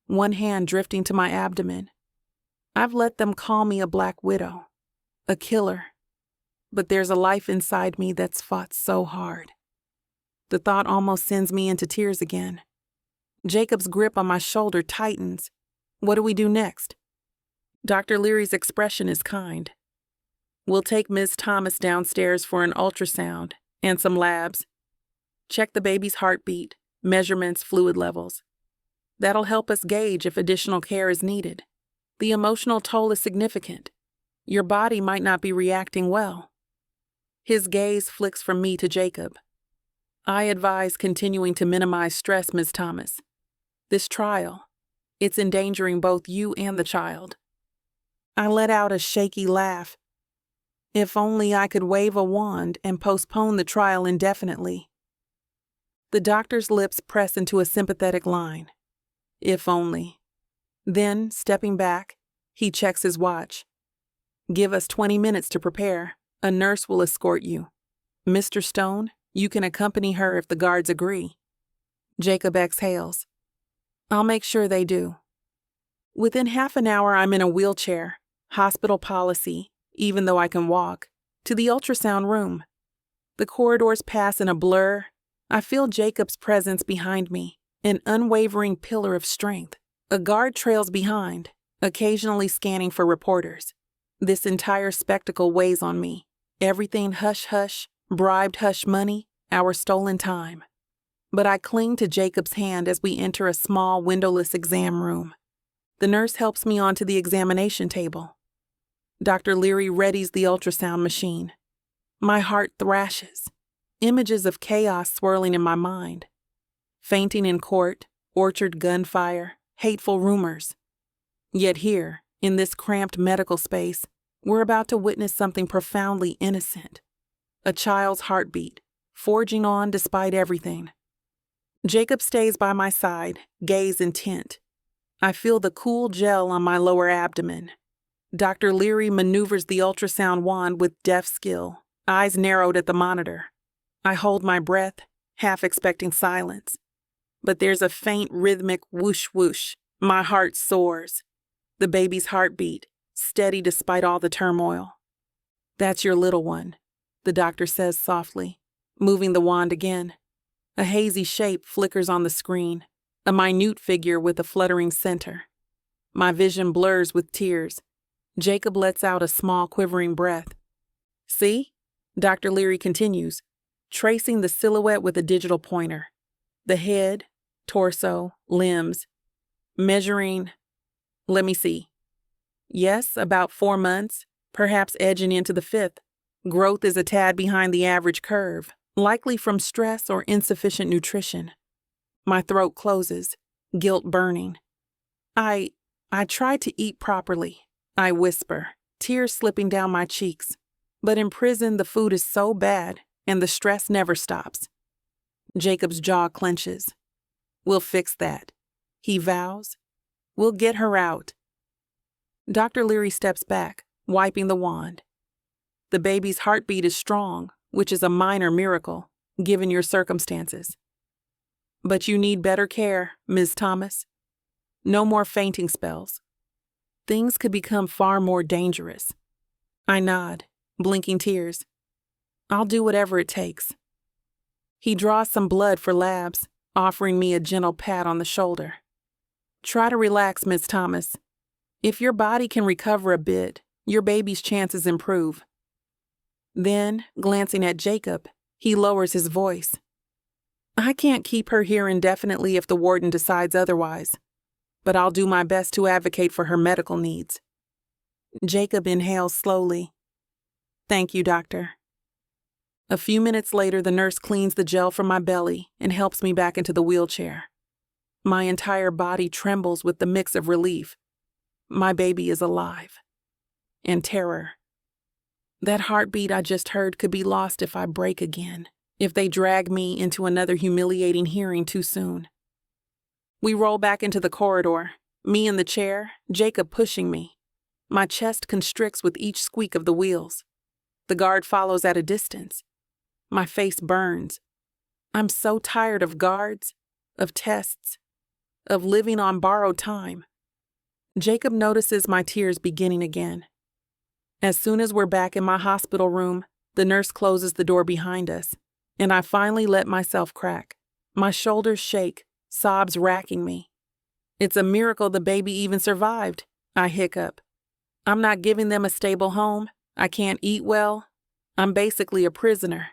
one hand drifting to my abdomen. I've let them call me a black widow, a killer, but there's a life inside me that's fought so hard. The thought almost sends me into tears again. Jacob's grip on my shoulder tightens. What do we do next? Dr. Leary's expression is kind. We'll take Ms. Thomas downstairs for an ultrasound and some labs. Check the baby's heartbeat, measurements, fluid levels. That'll help us gauge if additional care is needed. The emotional toll is significant. Your body might not be reacting well. His gaze flicks from me to Jacob. I advise continuing to minimize stress, Ms. Thomas. This trial, it's endangering both you and the child. I let out a shaky laugh. If only I could wave a wand and postpone the trial indefinitely. The doctor's lips press into a sympathetic line. If only. Then, stepping back, he checks his watch. Give us 20 minutes to prepare. A nurse will escort you. Mr. Stone, you can accompany her if the guards agree. Jacob exhales. I'll make sure they do. Within half an hour, I'm in a wheelchair, hospital policy, even though I can walk, to the ultrasound room. The corridors pass in a blur. I feel Jacob's presence behind me, an unwavering pillar of strength. A guard trails behind, occasionally scanning for reporters. This entire spectacle weighs on me. Everything hush-hush, bribed hush money, our stolen time. But I cling to Jacob's hand as we enter a small windowless exam room. The nurse helps me onto the examination table. Dr. Leary readies the ultrasound machine. My heart thrashes. Images of chaos swirling in my mind. Fainting in court, orchard gunfire, hateful rumors. Yet here, in this cramped medical space, we're about to witness something profoundly innocent. A child's heartbeat, forging on despite everything. Jacob stays by my side, gaze intent. I feel the cool gel on my lower abdomen. Dr. Leary maneuvers the ultrasound wand with deft skill, eyes narrowed at the monitor. I hold my breath, half expecting silence. But there's a faint rhythmic whoosh whoosh. My heart soars. The baby's heartbeat, steady despite all the turmoil. That's your little one, the doctor says softly, moving the wand again. A hazy shape flickers on the screen, a minute figure with a fluttering center. My vision blurs with tears. Jacob lets out a small quivering breath. See? Dr. Leary continues, tracing the silhouette with a digital pointer. The head, torso, limbs, measuring, let me see. Yes, about 4 months, perhaps edging into the 5th. Growth is a tad behind the average curve, likely from stress or insufficient nutrition. My throat closes, guilt burning. I tried to eat properly, I whisper, tears slipping down my cheeks. But in prison, the food is so bad, and the stress never stops. Jacob's jaw clenches. We'll fix that, he vows. We'll get her out. Dr. Leary steps back, wiping the wand. The baby's heartbeat is strong, which is a minor miracle, given your circumstances. But you need better care, Ms. Thomas. No more fainting spells. Things could become far more dangerous. I nod, blinking tears. I'll do whatever it takes. He draws some blood for labs, offering me a gentle pat on the shoulder. Try to relax, Ms. Thomas. If your body can recover a bit, your baby's chances improve. Then, glancing at Jacob, he lowers his voice. I can't keep her here indefinitely if the warden decides otherwise, but I'll do my best to advocate for her medical needs. Jacob inhales slowly. Thank you, doctor. A few minutes later, the nurse cleans the gel from my belly and helps me back into the wheelchair. My entire body trembles with the mix of relief. My baby is alive. And terror. That heartbeat I just heard could be lost if I break again, if they drag me into another humiliating hearing too soon. We roll back into the corridor, me in the chair, Jacob pushing me. My chest constricts with each squeak of the wheels. The guard follows at a distance. My face burns. I'm so tired of guards, of tests, of living on borrowed time. Jacob notices my tears beginning again. As soon as we're back in my hospital room, the nurse closes the door behind us. and I finally let myself crack. My shoulders shake, sobs racking me. It's a miracle the baby even survived, I hiccup. I'm not giving them a stable home. I can't eat well. I'm basically a prisoner.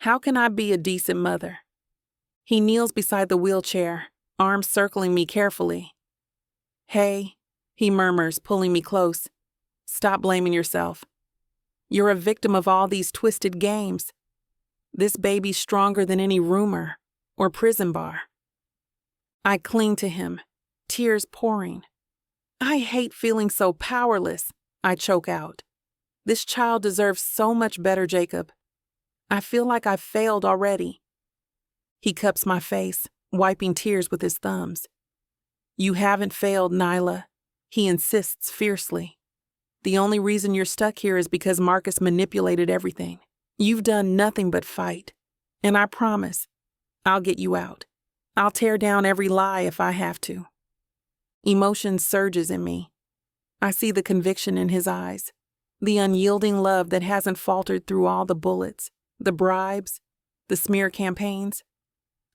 How can I be a decent mother? He kneels beside the wheelchair, arms circling me carefully. Hey, he murmurs, pulling me close. Stop blaming yourself. You're a victim of all these twisted games. This baby's stronger than any rumor or prison bar. I cling to him, tears pouring. I hate feeling so powerless, I choke out. This child deserves so much better, Jacob. I feel like I've failed already. He cups my face, wiping tears with his thumbs. You haven't failed, Nyla, he insists fiercely. The only reason you're stuck here is because Marcus manipulated everything. You've done nothing but fight. And I promise, I'll get you out. I'll tear down every lie if I have to. Emotion surges in me. I see the conviction in his eyes, the unyielding love that hasn't faltered through all the bullets, the bribes, the smear campaigns.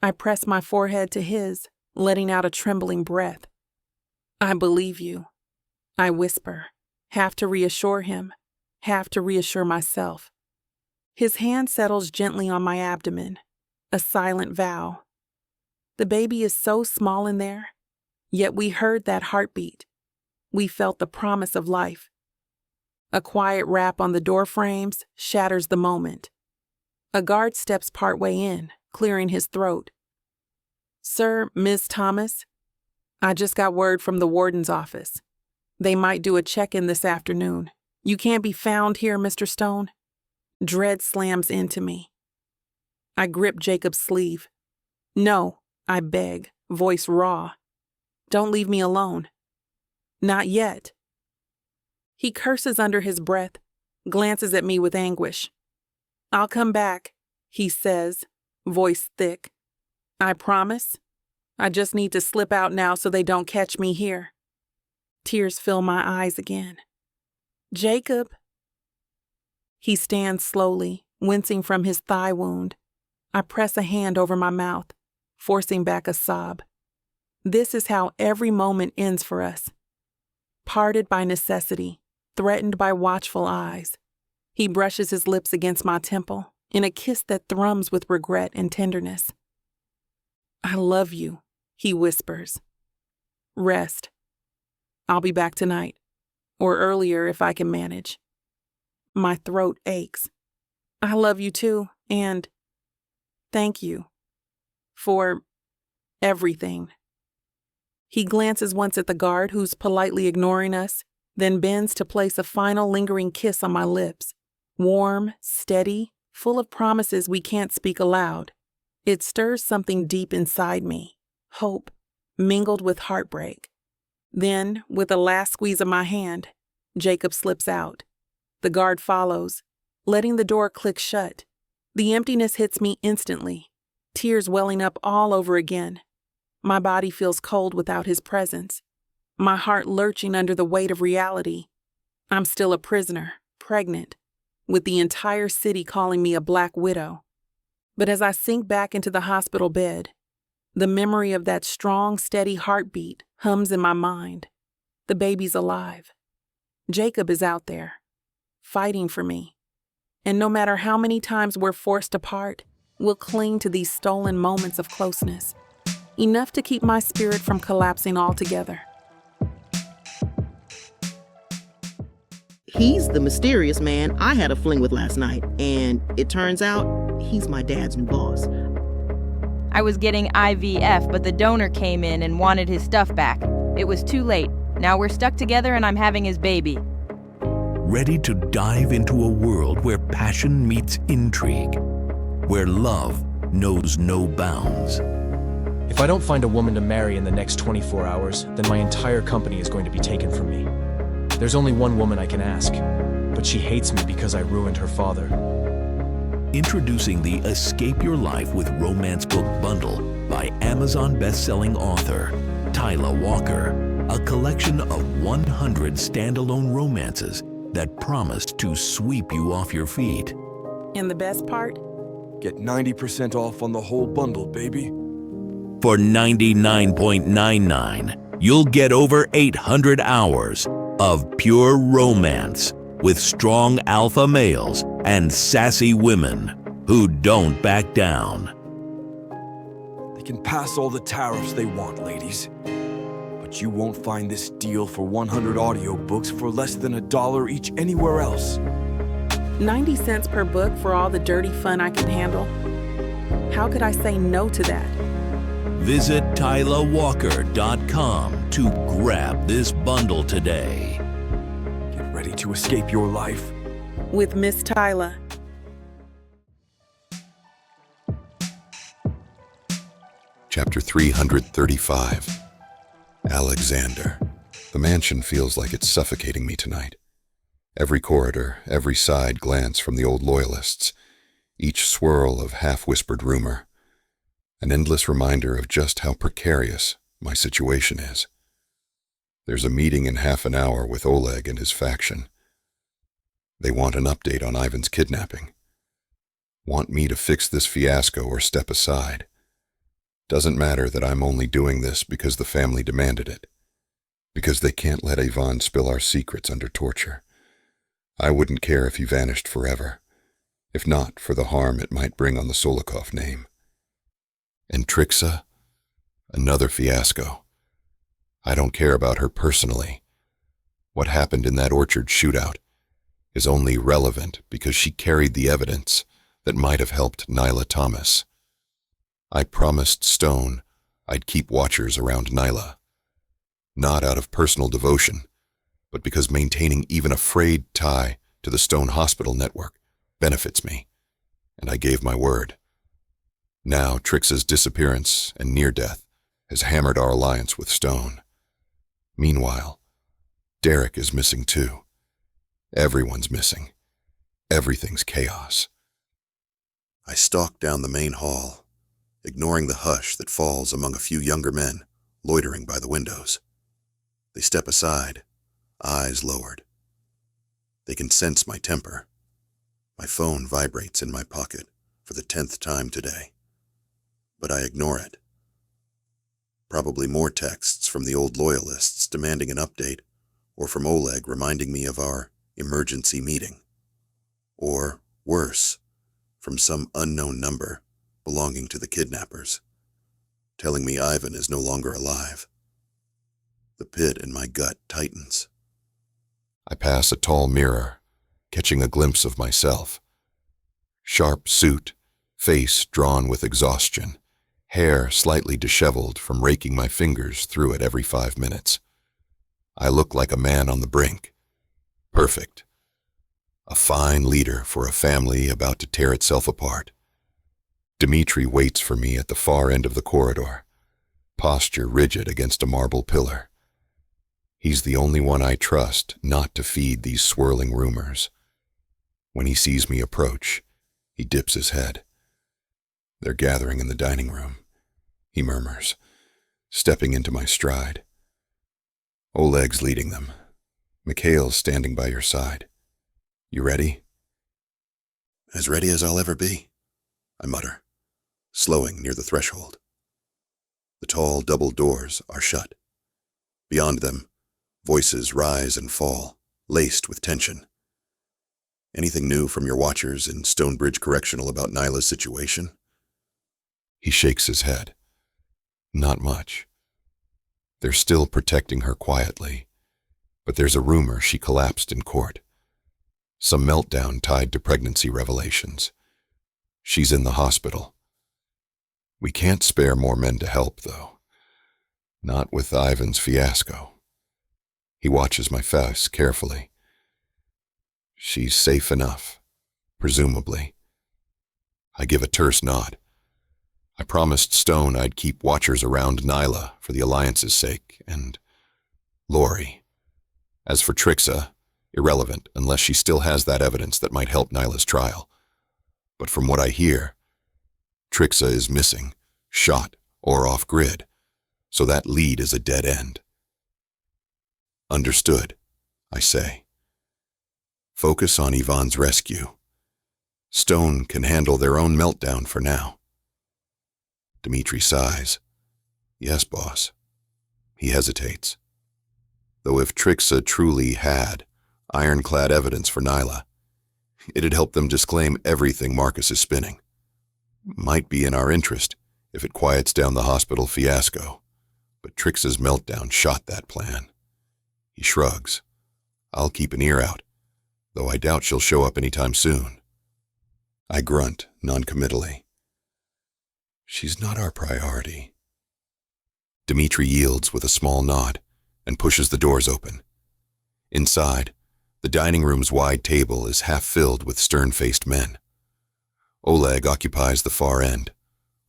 I press my forehead to his, letting out a trembling breath. I believe you, I whisper, half to reassure him, half to reassure myself. His hand settles gently on my abdomen, a silent vow. The baby is so small in there, yet we heard that heartbeat. We felt the promise of life. A quiet rap on the door frames shatters the moment. A guard steps partway in, clearing his throat. Sir, Ms. Thomas, I just got word from the warden's office. They might do a check-in this afternoon. You can't be found here, Mr. Stone. Dread slams into me. I grip Jacob's sleeve. No, I beg, voice raw. Don't leave me alone. Not yet. He curses under his breath, glances at me with anguish. I'll come back, he says, voice thick. I promise. I just need to slip out now so they don't catch me here. Tears fill my eyes again. Jacob. He stands slowly, wincing from his thigh wound. I press a hand over my mouth, forcing back a sob. This is how every moment ends for us. Parted by necessity, threatened by watchful eyes. He brushes his lips against my temple in a kiss that thrums with regret and tenderness. I love you, he whispers. Rest. I'll be back tonight, or earlier if I can manage. My throat aches. I love you too, and thank you for everything. He glances once at the guard who's politely ignoring us, then bends to place a final lingering kiss on my lips. Warm, steady, full of promises we can't speak aloud. It stirs something deep inside me, hope, mingled with heartbreak. Then, with a last squeeze of my hand, Jacob slips out. The guard follows, letting the door click shut. The emptiness hits me instantly, tears welling up all over again. My body feels cold without his presence, my heart lurching under the weight of reality. I'm still a prisoner, pregnant, with the entire city calling me a black widow. But as I sink back into the hospital bed, the memory of that strong, steady heartbeat hums in my mind. The baby's alive. Jacob is out there, fighting for me. And no matter how many times we're forced apart, we'll cling to these stolen moments of closeness. Enough to keep my spirit from collapsing altogether. He's the mysterious man I had a fling with last night, and it turns out he's my dad's new boss. I was getting IVF, but the donor came in and wanted his stuff back. It was too late. Now we're stuck together and I'm having his baby. Ready to dive into a world where passion meets intrigue, where love knows no bounds. If I don't find a woman to marry in the next 24 hours, then my entire company is going to be taken from me. There's only one woman I can ask, but she hates me because I ruined her father. Introducing the Escape Your Life with Romance Book Bundle by Amazon best-selling author Tyla Walker, a collection of 100 standalone romances that promised to sweep you off your feet. And the best part? Get 90% off on the whole bundle, baby. For $99.99, you'll get over 800 hours of pure romance with strong alpha males and sassy women who don't back down. They can pass all the tariffs they want, ladies. But you won't find this deal for 100 audiobooks for less than $1 each anywhere else. 90 cents per book for all the dirty fun I can handle? How could I say no to that? Visit TylaWalker.com to grab this bundle today. Get ready to escape your life with Miss Tyla. Chapter 335. Alexander. The mansion feels like it's suffocating me tonight. Every corridor, every side glance from the old loyalists, each swirl of half-whispered rumor. An endless reminder of just how precarious my situation is. There's a meeting in half an hour with Oleg and his faction. They want an update on Ivan's kidnapping. Want me to fix this fiasco or step aside. Doesn't matter that I'm only doing this because the family demanded it. Because they can't let Ivan spill our secrets under torture. I wouldn't care if he vanished forever, if not for the harm it might bring on the Solikov name. And Trixa? Another fiasco. I don't care about her personally. What happened in that orchard shootout is only relevant because she carried the evidence that might have helped Nyla Thomas. I promised Stone I'd keep watchers around Nyla. Not out of personal devotion, but because maintaining even a frayed tie to the Stone Hospital network benefits me, and I gave my word. Now Trixa's disappearance and near-death has hammered our alliance with Stone. Meanwhile, Derek is missing too. Everyone's missing. Everything's chaos. I stalk down the main hall, ignoring the hush that falls among a few younger men loitering by the windows. They step aside, eyes lowered. They can sense my temper. My phone vibrates in my pocket for the 10th time today. But I ignore it. Probably more texts from the old loyalists demanding an update, or from Oleg reminding me of our emergency meeting. Or, worse, from some unknown number belonging to the kidnappers, telling me Ivan is no longer alive. The pit in my gut tightens. I pass a tall mirror, catching a glimpse of myself. Sharp suit, face drawn with exhaustion, hair slightly disheveled from raking my fingers through it every 5 minutes. I look like a man on the brink. Perfect. A fine leader for a family about to tear itself apart. Dmitri waits for me at the far end of the corridor, posture rigid against a marble pillar. He's the only one I trust not to feed these swirling rumors. When he sees me approach, he dips his head. They're gathering in the dining room, he murmurs, stepping into my stride. Oleg's leading them. Mikhail's standing by your side. You ready? As ready as I'll ever be, I mutter, slowing near the threshold. The tall double doors are shut. Beyond them, voices rise and fall, laced with tension. Anything new from your watchers in Stonebridge Correctional about Nyla's situation? He shakes his head. Not much. They're still protecting her quietly, but there's a rumor she collapsed in court. Some meltdown tied to pregnancy revelations. She's in the hospital. We can't spare more men to help, though. Not with Ivan's fiasco. He watches my face carefully. She's safe enough, presumably. I give a terse nod. I promised Stone I'd keep watchers around Nyla for the Alliance's sake, and Lori. As for Trixa, irrelevant unless she still has that evidence that might help Nyla's trial. But from what I hear, Trixa is missing, shot, or off-grid, so that lead is a dead end. Understood, I say. Focus on Ivan's rescue. Stone can handle their own meltdown for now. Dmitri sighs. Yes, boss. He hesitates. Though if Trixa truly had ironclad evidence for Nyla, it'd help them disclaim everything Marcus is spinning. Might be in our interest if it quiets down the hospital fiasco, but Trixa's meltdown shot that plan. He shrugs. I'll keep an ear out, though I doubt she'll show up anytime soon. I grunt noncommittally. She's not our priority. Dmitri yields with a small nod and pushes the doors open. Inside, the dining room's wide table is half filled with stern-faced men. Oleg occupies the far end,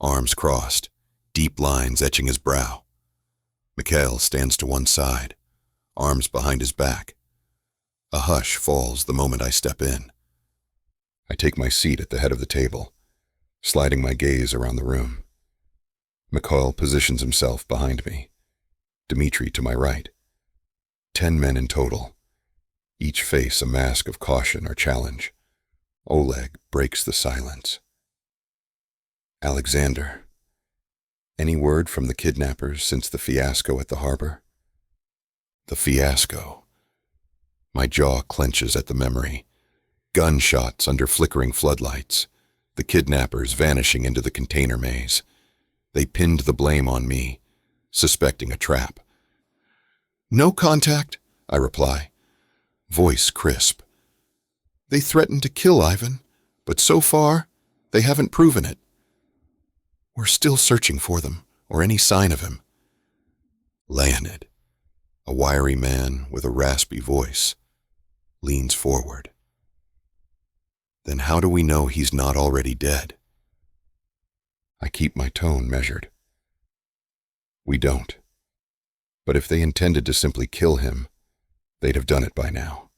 arms crossed, deep lines etching his brow. Mikhail stands to one side, arms behind his back. A hush falls the moment I step in. I take my seat at the head of the table, sliding my gaze around the room. Mikhail positions himself behind me, Dmitri to my right. 10 men in total, each face a mask of caution or challenge. Oleg breaks the silence. Alexander, any word from the kidnappers since the fiasco at the harbor? The fiasco. My jaw clenches at the memory. Gunshots under flickering floodlights, the kidnappers vanishing into the container maze. They pinned the blame on me, suspecting a trap. No contact, I reply, voice crisp. They threatened to kill Ivan, but so far, they haven't proven it. We're still searching for them, or any sign of him. Leonid, a wiry man with a raspy voice, leans forward. Then how do we know he's not already dead? I keep my tone measured. We don't. But if they intended to simply kill him, they'd have done it by now.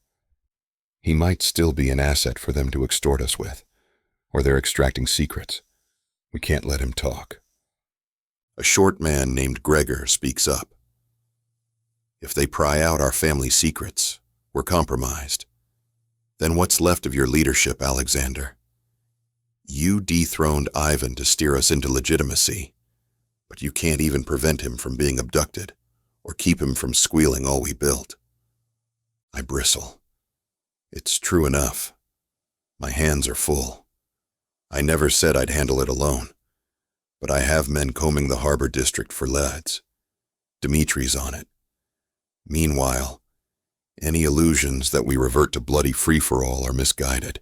He might still be an asset for them to extort us with, or they're extracting secrets. We can't let him talk. A short man named Gregor speaks up. If they pry out our family secrets, we're compromised. Then what's left of your leadership, Alexander? You dethroned Ivan to steer us into legitimacy, but you can't even prevent him from being abducted or keep him from squealing all we built. I bristle. It's true enough. My hands are full. I never said I'd handle it alone, but I have men combing the harbor district for leads. Dimitri's on it. Meanwhile, any illusions that we revert to bloody free-for-all are misguided.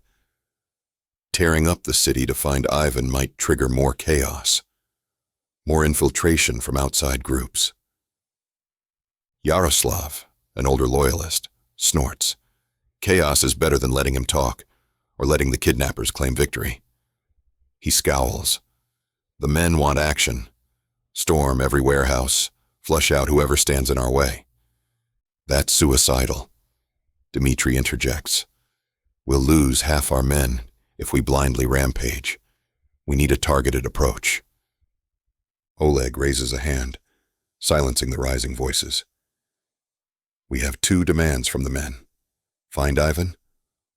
Tearing up the city to find Ivan might trigger more chaos, more infiltration from outside groups. Yaroslav, an older loyalist, snorts. Chaos is better than letting him talk, or letting the kidnappers claim victory. He scowls. The men want action. Storm every warehouse, flush out whoever stands in our way. That's suicidal. Dmitri interjects. We'll lose half our men if we blindly rampage. We need a targeted approach. Oleg raises a hand, silencing the rising voices. We have 2 demands from the men. Find Ivan,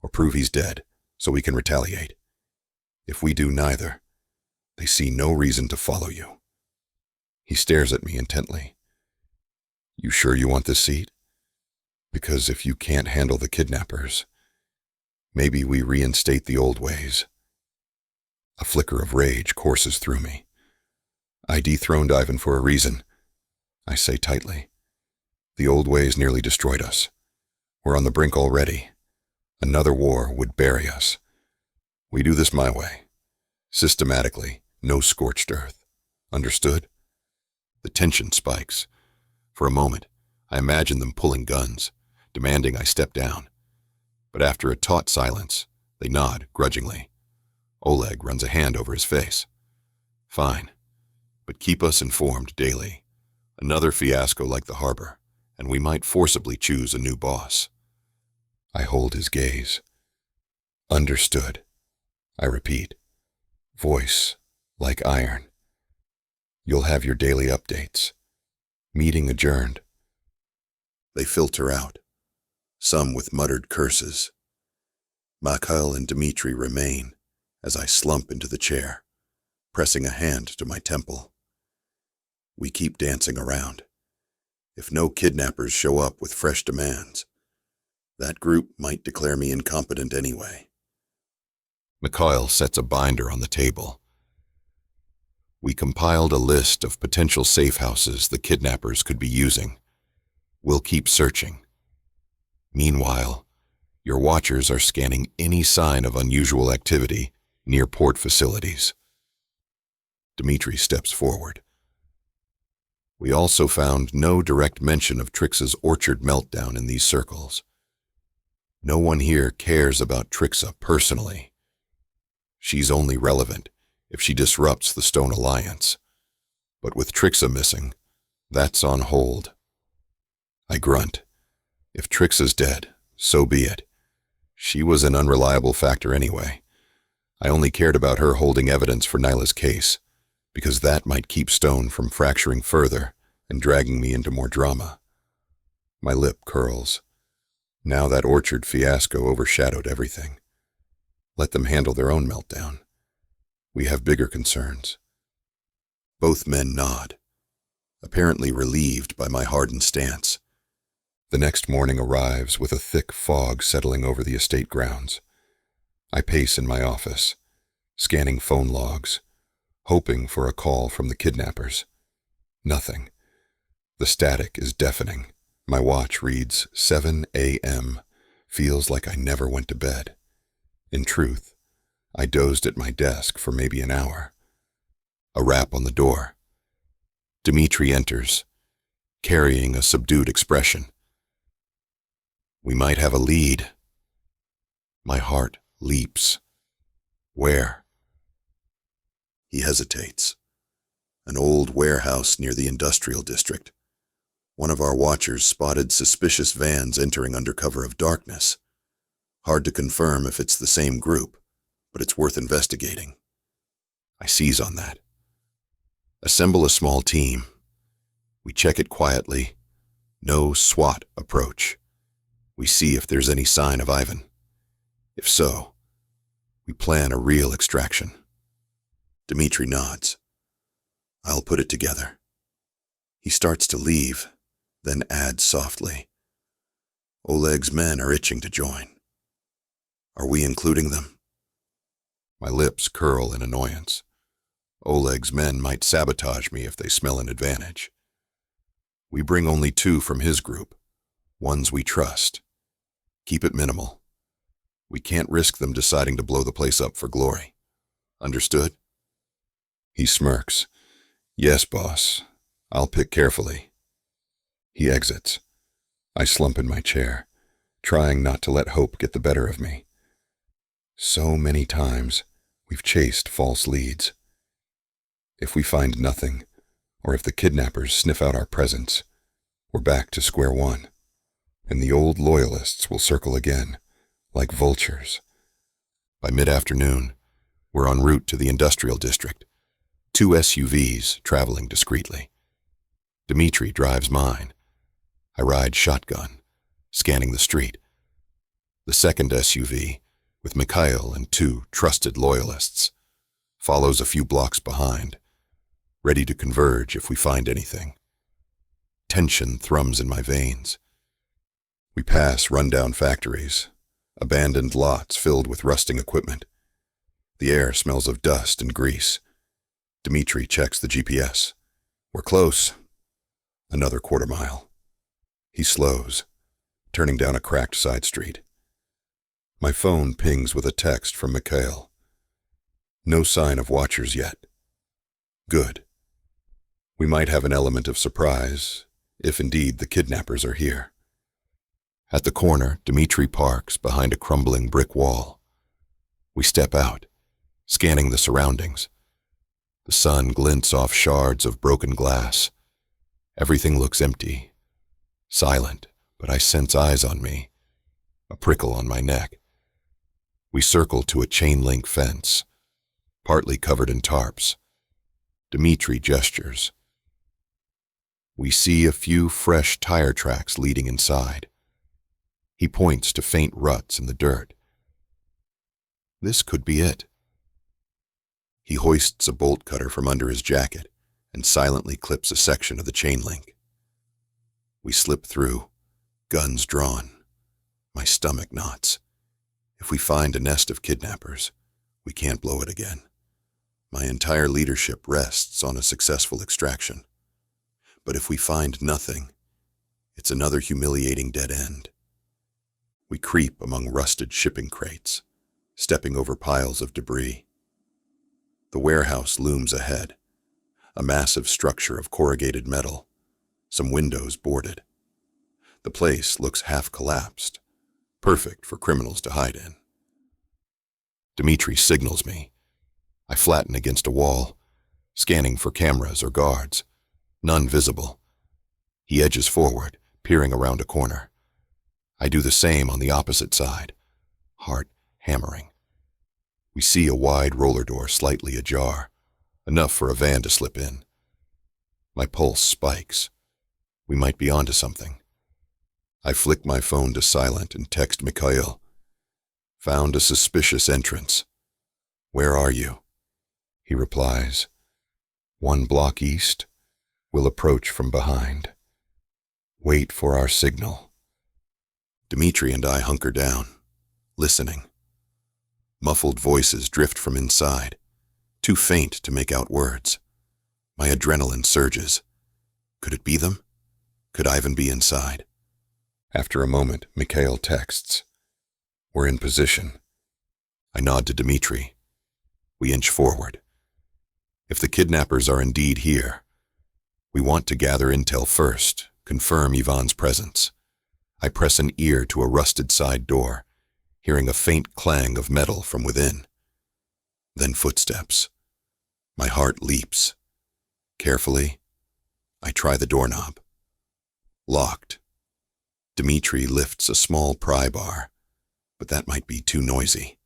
or prove he's dead, so we can retaliate. If we do neither, they see no reason to follow you. He stares at me intently. You sure you want this seat? Because if you can't handle the kidnappers, maybe we reinstate the old ways. A flicker of rage courses through me. I dethroned Ivan for a reason, I say tightly. The old ways nearly destroyed us. We're on the brink already. Another war would bury us. We do this my way. Systematically, no scorched earth. Understood? The tension spikes. For a moment, I imagine them pulling guns, demanding I step down. But after a taut silence, they nod grudgingly. Oleg runs a hand over his face. Fine, but keep us informed daily. Another fiasco like the harbor, and we might forcibly choose a new boss. I hold his gaze. Understood, I repeat, voice like iron. You'll have your daily updates. Meeting adjourned. They filter out, some with muttered curses. Mikhail and Dmitri remain, as I slump into the chair, pressing a hand to my temple. We keep dancing around. If no kidnappers show up with fresh demands, that group might declare me incompetent anyway. Mikhail sets a binder on the table. We compiled a list of potential safe houses the kidnappers could be using. We'll keep searching. Meanwhile, your watchers are scanning any sign of unusual activity near port facilities. Dmitri steps forward. We also found no direct mention of Trixa's orchard meltdown in these circles. No one here cares about Trixa personally. She's only relevant if she disrupts the Stone Alliance. But with Trixa missing, that's on hold. I grunt. If Trixa's dead, so be it. She was an unreliable factor anyway. I only cared about her holding evidence for Nyla's case, because that might keep Stone from fracturing further and dragging me into more drama. My lip curls. Now that orchard fiasco overshadowed everything. Let them handle their own meltdown. We have bigger concerns. Both men nod, apparently relieved by my hardened stance. The next morning arrives with a thick fog settling over the estate grounds. I pace in my office, scanning phone logs, hoping for a call from the kidnappers. Nothing. The static is deafening. My watch reads 7 a.m., feels like I never went to bed. In truth, I dozed at my desk for maybe an hour. A rap on the door. Dmitri enters, carrying a subdued expression. We might have a lead. My heart leaps. Where? He hesitates. An old warehouse near the industrial district. One of our watchers spotted suspicious vans entering under cover of darkness. Hard to confirm if it's the same group, but it's worth investigating. I seize on that. Assemble a small team. We check it quietly. No SWAT approach. We see if there's any sign of Ivan. If so, we plan a real extraction. Dmitri nods. I'll put it together. He starts to leave, then adds softly. Oleg's men are itching to join. Are we including them? My lips curl in annoyance. Oleg's men might sabotage me if they smell an advantage. We bring only 2 from his group, ones we trust. Keep it minimal. We can't risk them deciding to blow the place up for glory. Understood? He smirks. Yes, boss. I'll pick carefully. He exits. I slump in my chair, trying not to let hope get the better of me. So many times, we've chased false leads. If we find nothing, or if the kidnappers sniff out our presence, we're back to square one, and the old loyalists will circle again, like vultures. By mid-afternoon, we're en route to the industrial district, 2 SUVs traveling discreetly. Dmitri drives mine. I ride shotgun, scanning the street. The second SUV, with Mikhail and 2 trusted loyalists, follows a few blocks behind, ready to converge if we find anything. Tension thrums in my veins. We pass rundown factories, abandoned lots filled with rusting equipment. The air smells of dust and grease. Dmitri checks the GPS. We're close. Another quarter mile. He slows, turning down a cracked side street. My phone pings with a text from Mikhail. No sign of watchers yet. Good. We might have an element of surprise, if indeed the kidnappers are here. At the corner, Dmitri parks behind a crumbling brick wall. We step out, scanning the surroundings. The sun glints off shards of broken glass. Everything looks empty, silent, but I sense eyes on me, a prickle on my neck. We circle to a chain-link fence, partly covered in tarps. Dmitri gestures. We see a few fresh tire tracks leading inside. He points to faint ruts in the dirt. This could be it. He hoists a bolt cutter from under his jacket and silently clips a section of the chain link. We slip through, guns drawn. My stomach knots. If we find a nest of kidnappers, we can't blow it again. My entire leadership rests on a successful extraction. But if we find nothing, it's another humiliating dead end. We creep among rusted shipping crates, stepping over piles of debris. The warehouse looms ahead, a massive structure of corrugated metal, some windows boarded. The place looks half collapsed, perfect for criminals to hide in. Dmitri signals me. I flatten against a wall, scanning for cameras or guards. None visible. He edges forward, peering around a corner. I do the same on the opposite side, heart hammering. We see a wide roller door slightly ajar, enough for a van to slip in. My pulse spikes. We might be onto something. I flick my phone to silent and text Mikhail. Found a suspicious entrance. Where are you? He replies, 1 block east. We'll approach from behind. Wait for our signal. Dmitri and I hunker down, listening. Muffled voices drift from inside, too faint to make out words. My adrenaline surges. Could it be them? Could Ivan be inside? After a moment, Mikhail texts. We're in position. I nod to Dmitri. We inch forward. If the kidnappers are indeed here, we want to gather intel first, confirm Ivan's presence. I press an ear to a rusted side door, hearing a faint clang of metal from within. Then footsteps. My heart leaps. Carefully, I try the doorknob. Locked. Dmitri lifts a small pry bar, but that might be too noisy.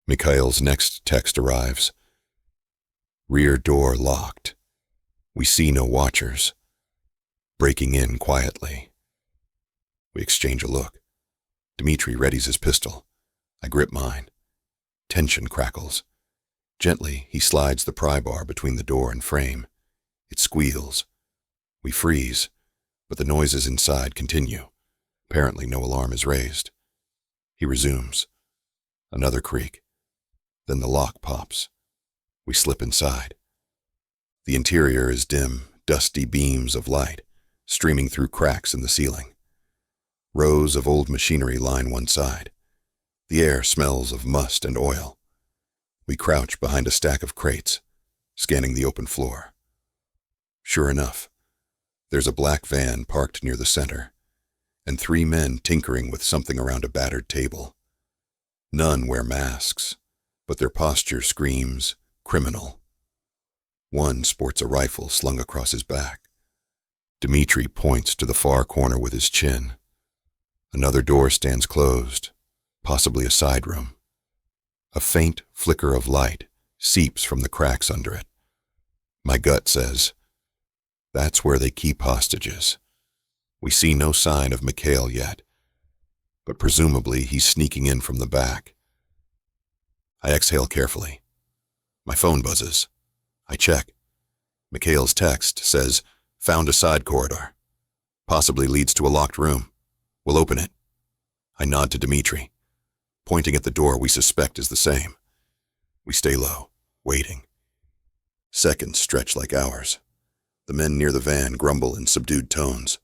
Mikhail's next text arrives. Rear door locked. We see no watchers. Breaking in quietly. We exchange a look. Dmitri readies his pistol. I grip mine. Tension crackles. Gently, he slides the pry bar between the door and frame. It squeals. We freeze, but the noises inside continue. Apparently no alarm is raised. He resumes. Another creak. Then the lock pops. We slip inside. The interior is dim, dusty beams of light, streaming through cracks in the ceiling. Rows of old machinery line one side. The air smells of must and oil. We crouch behind a stack of crates, scanning the open floor. Sure enough, there's a black van parked near the center, and 3 men tinkering with something around a battered table. None wear masks, but their posture screams criminal. One sports a rifle slung across his back. Dmitri points to the far corner with his chin. Another door stands closed, possibly a side room. A faint flicker of light seeps from the cracks under it. My gut says, that's where they keep hostages. We see no sign of Mikhail yet, but presumably he's sneaking in from the back. I exhale carefully. My phone buzzes. I check. Mikhail's text says, found a side corridor. Possibly leads to a locked room. We'll open it. I nod to Dmitri, pointing at the door we suspect is the same. We stay low, waiting. Seconds stretch like hours. The men near the van grumble in subdued tones.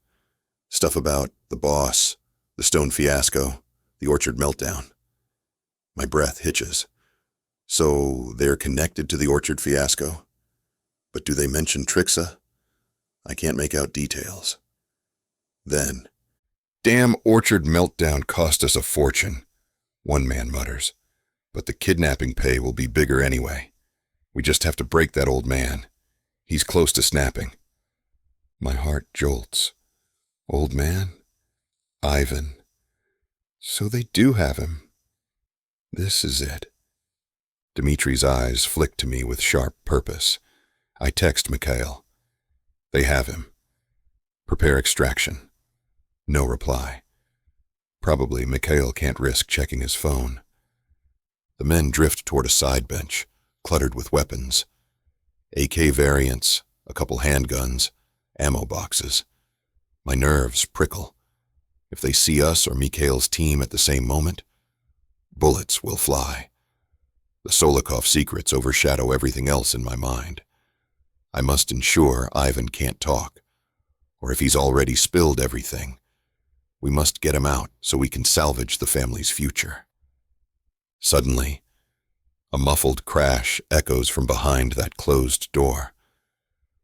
Stuff about the boss, the stone fiasco, the orchard meltdown. My breath hitches. So they're connected to the orchard fiasco? But do they mention Trixa? I can't make out details. Then, damn orchard meltdown cost us a fortune, one man mutters. But the kidnapping pay will be bigger anyway. We just have to break that old man. He's close to snapping. My heart jolts. Old man? Ivan. So they do have him. This is it. Dmitri's eyes flick to me with sharp purpose. I text Mikhail. They have him. Prepare extraction. No reply. Probably Mikhail can't risk checking his phone. The men drift toward a side bench, cluttered with weapons. AK variants, a couple handguns, ammo boxes. My nerves prickle. If they see us or Mikhail's team at the same moment, bullets will fly. The Solikov secrets overshadow everything else in my mind. I must ensure Ivan can't talk, or if he's already spilled everything, we must get him out so we can salvage the family's future. Suddenly, a muffled crash echoes from behind that closed door.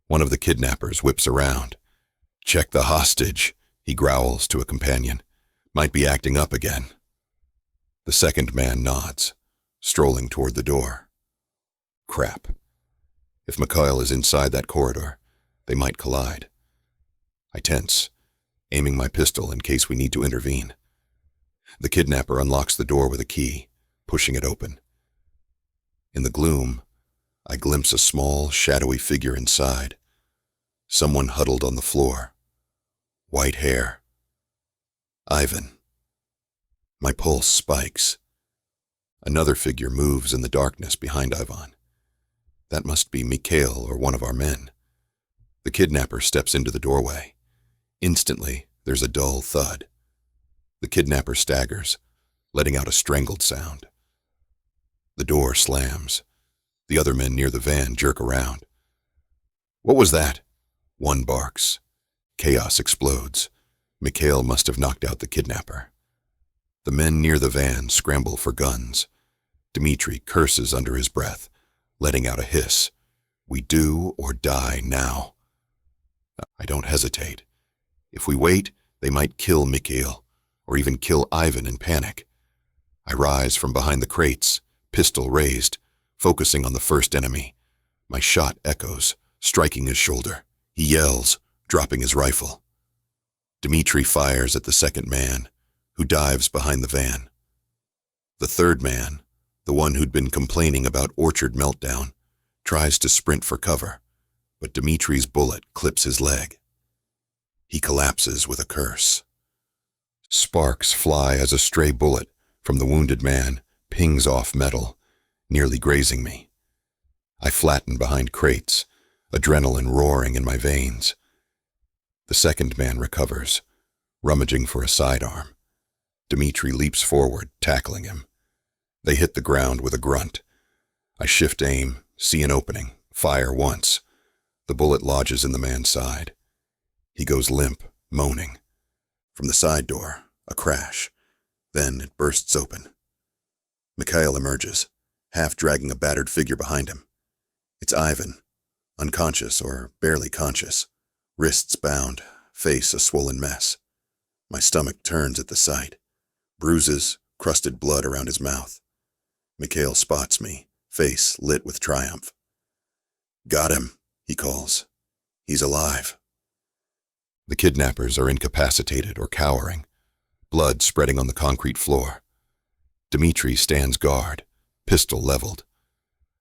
One of the kidnappers whips around. "Check the hostage," he growls to a companion. "Might be acting up again." The second man nods, strolling toward the door. Crap. If Mikhail is inside that corridor, they might collide. I tense, aiming my pistol in case we need to intervene. The kidnapper unlocks the door with a key, pushing it open. In the gloom, I glimpse a small, shadowy figure inside. Someone huddled on the floor. White hair. Ivan. My pulse spikes. Another figure moves in the darkness behind Ivan. That must be Mikhail or one of our men. The kidnapper steps into the doorway. Instantly, there's a dull thud. The kidnapper staggers, letting out a strangled sound. The door slams. The other men near the van jerk around. "What was that?" One barks. Chaos explodes. Mikhail must have knocked out the kidnapper. The men near the van scramble for guns. Dmitri curses under his breath, letting out a hiss. We do or die now. I don't hesitate. If we wait, they might kill Mikhail, or even kill Ivan in panic. I rise from behind the crates, pistol raised, focusing on the first enemy. My shot echoes, striking his shoulder. He yells, dropping his rifle. Dmitri fires at the second man, who dives behind the van. The third man, the one who'd been complaining about orchard meltdown, tries to sprint for cover, but Dmitri's bullet clips his leg. He collapses with a curse. Sparks fly as a stray bullet from the wounded man pings off metal, nearly grazing me. I flatten behind crates, adrenaline roaring in my veins. The second man recovers, rummaging for a sidearm. Dmitri leaps forward, tackling him. They hit the ground with a grunt. I shift aim, see an opening, fire once. The bullet lodges in the man's side. He goes limp, moaning. From the side door, a crash. Then it bursts open. Mikhail emerges, half dragging a battered figure behind him. It's Ivan, unconscious or barely conscious, wrists bound, face a swollen mess. My stomach turns at the sight. Bruises, crusted blood around his mouth. Mikhail spots me, face lit with triumph. "Got him," he calls. "He's alive." The kidnappers are incapacitated or cowering, blood spreading on the concrete floor. Dmitri stands guard, pistol leveled.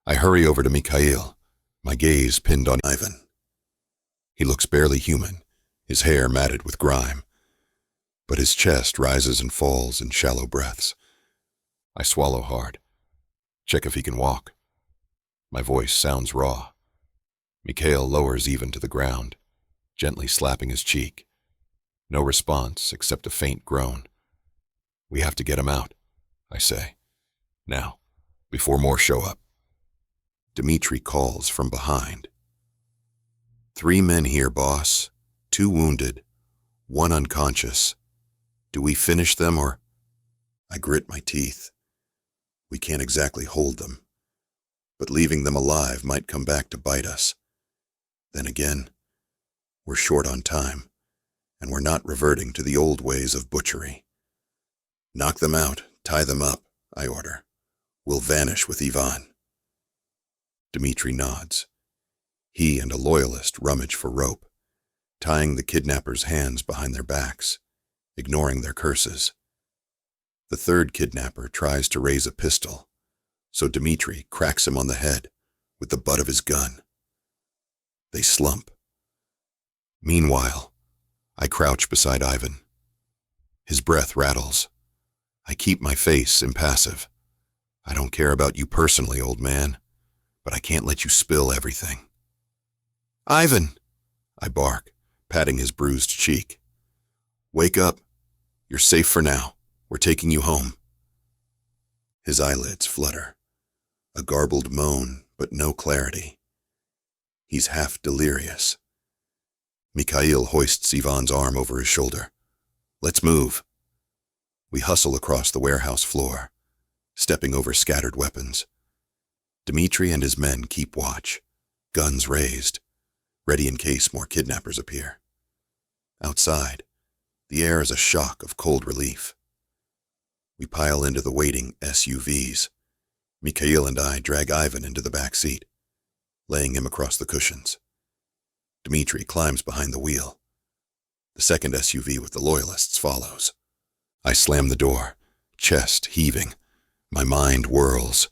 I hurry over to Mikhail, my gaze pinned on Ivan. He looks barely human, his hair matted with grime, but his chest rises and falls in shallow breaths. I swallow hard, check if he can walk. My voice sounds raw. Mikhail lowers Ivan to the ground, gently slapping his cheek. No response except a faint groan. "We have to get him out," I say. "Now, before more show up." Dmitri calls from behind. "3 men here, boss. 2 wounded, 1 unconscious. Do we finish them or—" I grit my teeth. We can't exactly hold them, but leaving them alive might come back to bite us. Then again, we're short on time, and we're not reverting to the old ways of butchery. "Knock them out, tie them up," I order. "We'll vanish with Ivan." Dmitri nods. He and a loyalist rummage for rope, tying the kidnappers' hands behind their backs, ignoring their curses. The third kidnapper tries to raise a pistol, so Dmitri cracks him on the head with the butt of his gun. They slump. Meanwhile, I crouch beside Ivan. His breath rattles. I keep my face impassive. "I don't care about you personally, old man. but I can't let you spill everything. Ivan, I bark, patting his bruised cheek. Wake up. You're safe for now. We're taking you home. His eyelids flutter. A garbled moan, but no clarity. He's half delirious. Mikhail hoists Ivan's arm over his shoulder. Let's move. We hustle across the warehouse floor, stepping over scattered weapons. Dmitri and his men keep watch, guns raised, ready in case more kidnappers appear. Outside, the air is a shock of cold relief. We pile into the waiting SUVs. Mikhail and I drag Ivan into the back seat, laying him across the cushions. Dmitri climbs behind the wheel. The second SUV with the loyalists follows. I slam the door, chest heaving. My mind whirls.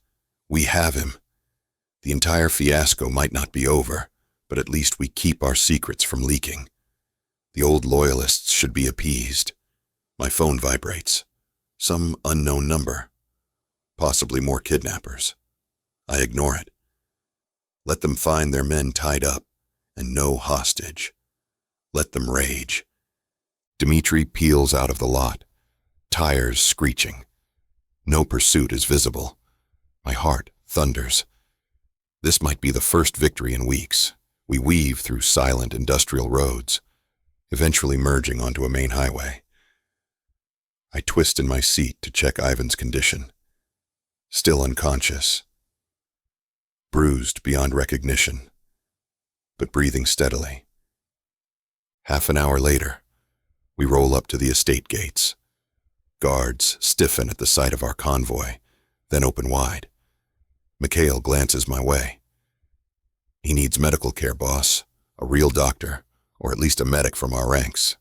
We have him. The entire fiasco might not be over, but at least we keep our secrets from leaking. The old loyalists should be appeased. My phone vibrates. Some unknown number. Possibly more kidnappers. I ignore it. Let them find their men tied up, and no hostage. Let them rage. Dmitri peels out of the lot, tires screeching. No pursuit is visible. My heart thunders. This might be the first victory in weeks. We weave through silent industrial roads, eventually merging onto a main highway. I twist in my seat to check Ivan's condition. Still unconscious. Bruised beyond recognition, but breathing steadily. Half an hour later, we roll up to the estate gates. Guards stiffen at the sight of our convoy, then open wide. Mikhail glances my way. He needs medical care, boss, a real doctor, or at least a medic from our ranks.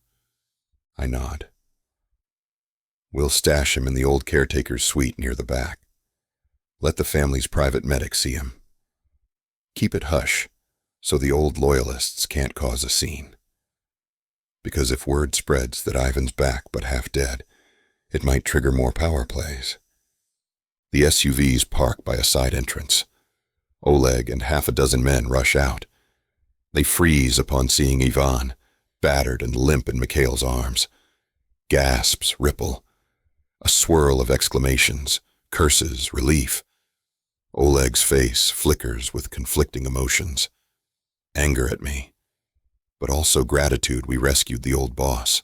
I nod. We'll stash him in the old caretaker's suite near the back. Let the family's private medic see him. Keep it hush, so the old loyalists can't cause a scene. Because if word spreads that Ivan's back but half dead, it might trigger more power plays. The SUVs park by a side entrance. Oleg and half a dozen men rush out. They freeze upon seeing Ivan, battered and limp in Mikhail's arms. Gasps ripple. A swirl of exclamations, curses, relief. Oleg's face flickers with conflicting emotions. Anger at me, but also gratitude we rescued the old boss.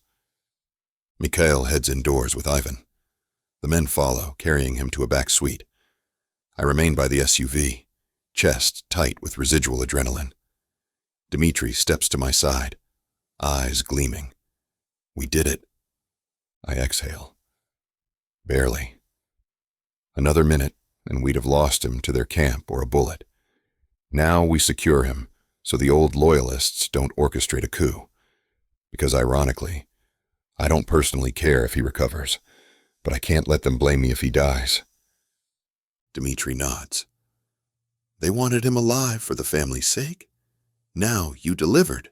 Mikhail heads indoors with Ivan. The men follow, carrying him to a back suite. I remain by the SUV, chest tight with residual adrenaline. Dmitri steps to my side, eyes gleaming. We did it. I exhale. Barely. Another minute, and we'd have lost him to their camp or a bullet. Now we secure him, so the old loyalists don't orchestrate a coup. Because ironically, I don't personally care if he recovers, but I can't let them blame me if he dies. Dmitri nods. They wanted him alive for the family's sake. Now you delivered.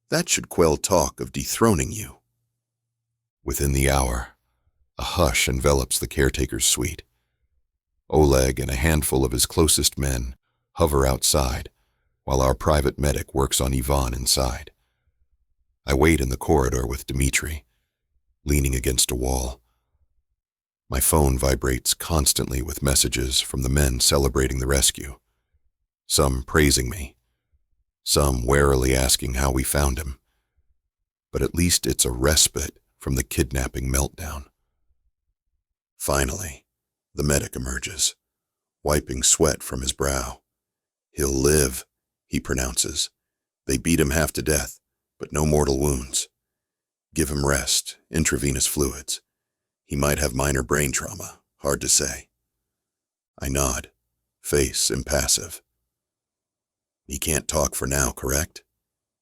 That should quell talk of dethroning you. Within the hour, a hush envelops the caretaker's suite. Oleg and a handful of his closest men hover outside, while our private medic works on Ivan inside. I wait in the corridor with Dmitri, leaning against a wall. My phone vibrates constantly with messages from the men celebrating the rescue. Some praising me, some warily asking how we found him. But at least it's a respite from the kidnapping meltdown. Finally, the medic emerges, wiping sweat from his brow. He'll live, he pronounces. They beat him half to death, but no mortal wounds. Give him rest, intravenous fluids. He might have minor brain trauma, hard to say. I nod, face impassive. He can't talk for now, correct?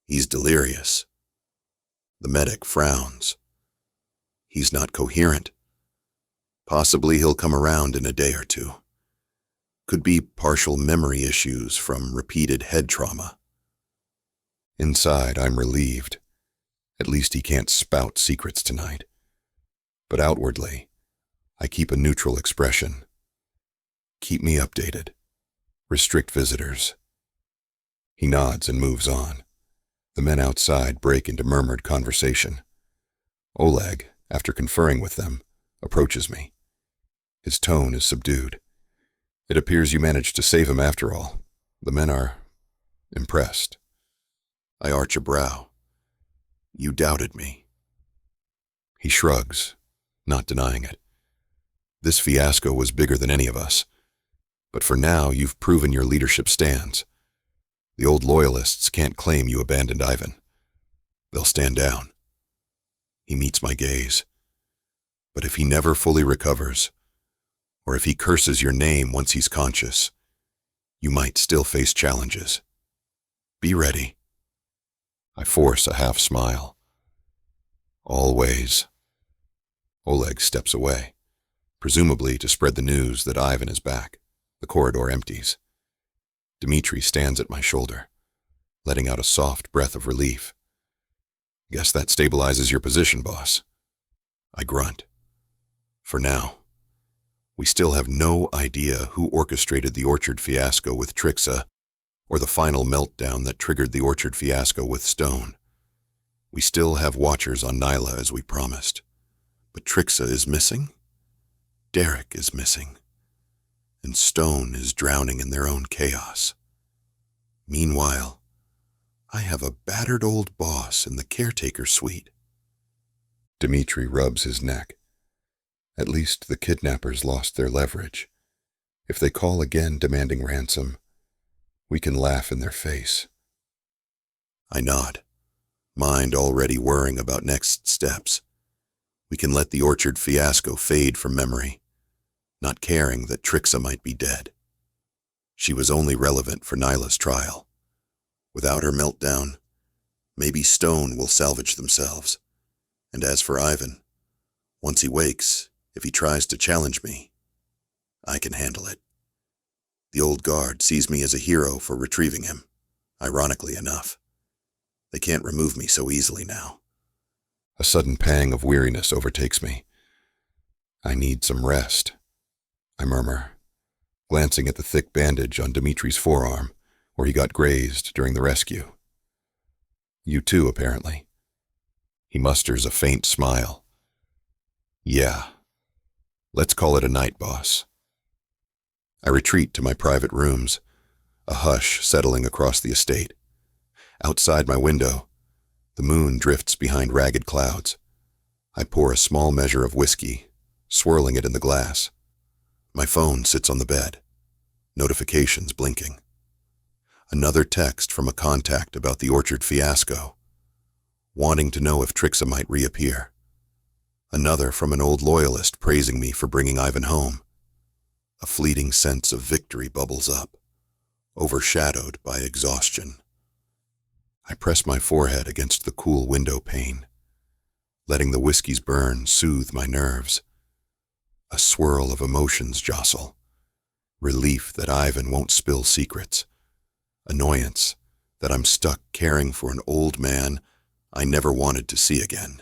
He's delirious. The medic frowns. He's not coherent. Possibly he'll come around in a day or two. Could be partial memory issues from repeated head trauma. Inside, I'm relieved. At least he can't spout secrets tonight. But outwardly, I keep a neutral expression. Keep me updated. Restrict visitors. He nods and moves on. The men outside break into murmured conversation. Oleg, after conferring with them, approaches me. His tone is subdued. It appears you managed to save him after all. The men are impressed. I arch a brow. You doubted me. He shrugs, not denying it. This fiasco was bigger than any of us. But for now, you've proven your leadership stands. The old loyalists can't claim you abandoned Ivan. They'll stand down. He meets my gaze. But if he never fully recovers, or if he curses your name once he's conscious, you might still face challenges. Be ready. I force a half smile. Always. Oleg steps away, presumably to spread the news that Ivan is back. The corridor empties. Dmitri stands at my shoulder, letting out a soft breath of relief. Guess that stabilizes your position, boss. I grunt. For now. We still have no idea who orchestrated the orchard fiasco with Trixa, or the final meltdown that triggered the orchard fiasco with Stone. We still have watchers on Nyla as we promised. But Trixa is missing. Derek is missing. And Stone is drowning in their own chaos. Meanwhile, I have a battered old boss in the caretaker suite. Dmitri rubs his neck. At least the kidnappers lost their leverage. If they call again demanding ransom, we can laugh in their face. I nod, mind already worrying about next steps. We can let the orchard fiasco fade from memory, not caring that Trixa might be dead. She was only relevant for Nyla's trial. Without her meltdown, maybe Stone will salvage themselves. And as for Ivan, once he wakes, if he tries to challenge me, I can handle it. The old guard sees me as a hero for retrieving him, ironically enough. They can't remove me so easily now. A sudden pang of weariness overtakes me. I need some rest, I murmur, glancing at the thick bandage on Dmitri's forearm, where he got grazed during the rescue. You too, apparently. He musters a faint smile. Yeah. Let's call it a night, boss. I retreat to my private rooms, a hush settling across the estate. Outside my window, the moon drifts behind ragged clouds. I pour a small measure of whiskey, swirling it in the glass. My phone sits on the bed, notifications blinking. Another text from a contact about the orchard fiasco, wanting to know if Trixa might reappear. Another from an old loyalist praising me for bringing Ivan home. A fleeting sense of victory bubbles up, overshadowed by exhaustion. I press my forehead against the cool window pane, letting the whiskey's burn soothe my nerves. A swirl of emotions jostle. Relief that Ivan won't spill secrets. Annoyance that I'm stuck caring for an old man I never wanted to see again.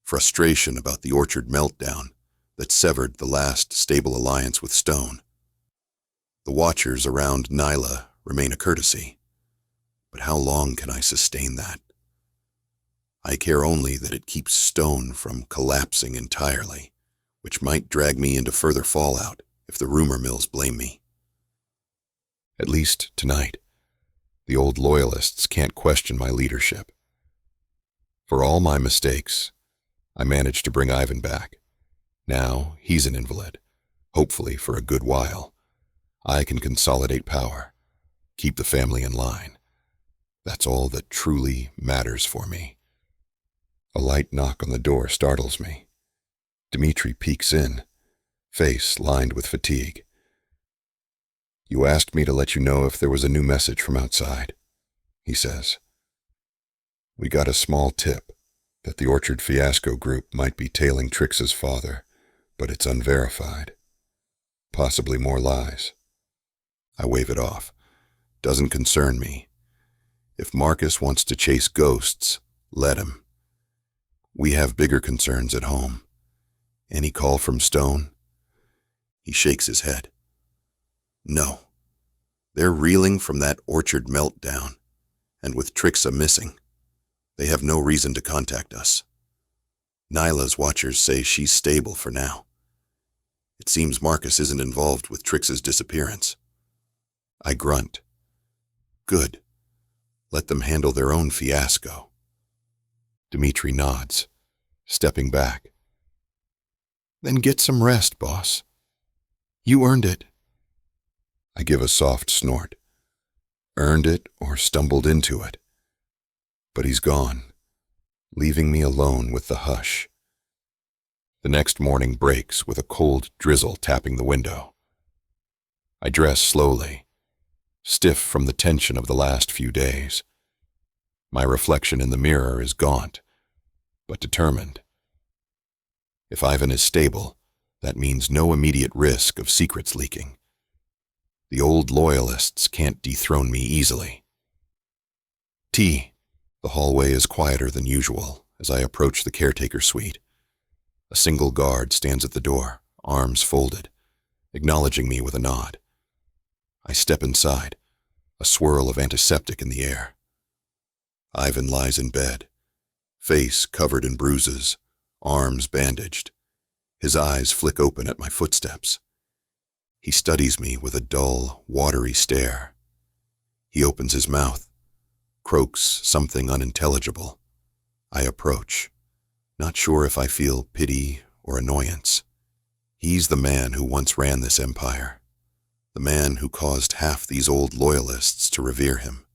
Frustration about the orchard meltdown that severed the last stable alliance with Stone. The watchers around Nyla remain a courtesy, but how long can I sustain that? I care only that it keeps Stone from collapsing entirely, which might drag me into further fallout if the rumor mills blame me. At least tonight, the old loyalists can't question my leadership. For all my mistakes, I managed to bring Ivan back. Now he's an invalid, hopefully for a good while. I can consolidate power, keep the family in line. That's all that truly matters for me. A light knock on the door startles me. Dmitri peeks in, face lined with fatigue. You asked me to let you know if there was a new message from outside, he says. We got a small tip that the Orchard Fiasco group might be tailing Trixa's father, but it's unverified. Possibly more lies. I wave it off. Doesn't concern me. If Marcus wants to chase ghosts, let him. We have bigger concerns at home. Any call from Stone? He shakes his head. No, They're reeling from that orchard meltdown, and with Trixa missing, they have no reason to contact us. Nyla's watchers say she's stable for now. It seems Marcus isn't involved with Trixa's disappearance. I grunt. Good. Let them handle their own fiasco. Dmitri nods, stepping back. Then get some rest, boss. You earned it. I give a soft snort. Earned it or stumbled into it. But he's gone, leaving me alone with the hush. The next morning breaks with a cold drizzle tapping the window. I dress slowly, stiff from the tension of the last few days. My reflection in the mirror is gaunt, but determined. If Ivan is stable, that means no immediate risk of secrets leaking. The old loyalists can't dethrone me easily. Tea. The hallway is quieter than usual as I approach the caretaker suite. A single guard stands at the door, arms folded, acknowledging me with a nod. I step inside, a swirl of antiseptic in the air. Ivan lies in bed, face covered in bruises, arms bandaged. His eyes flick open at my footsteps. He studies me with a dull, watery stare. He opens his mouth, croaks something unintelligible. I approach, not sure if I feel pity or annoyance. He's the man who once ran this empire, the man who caused half these old loyalists to revere him.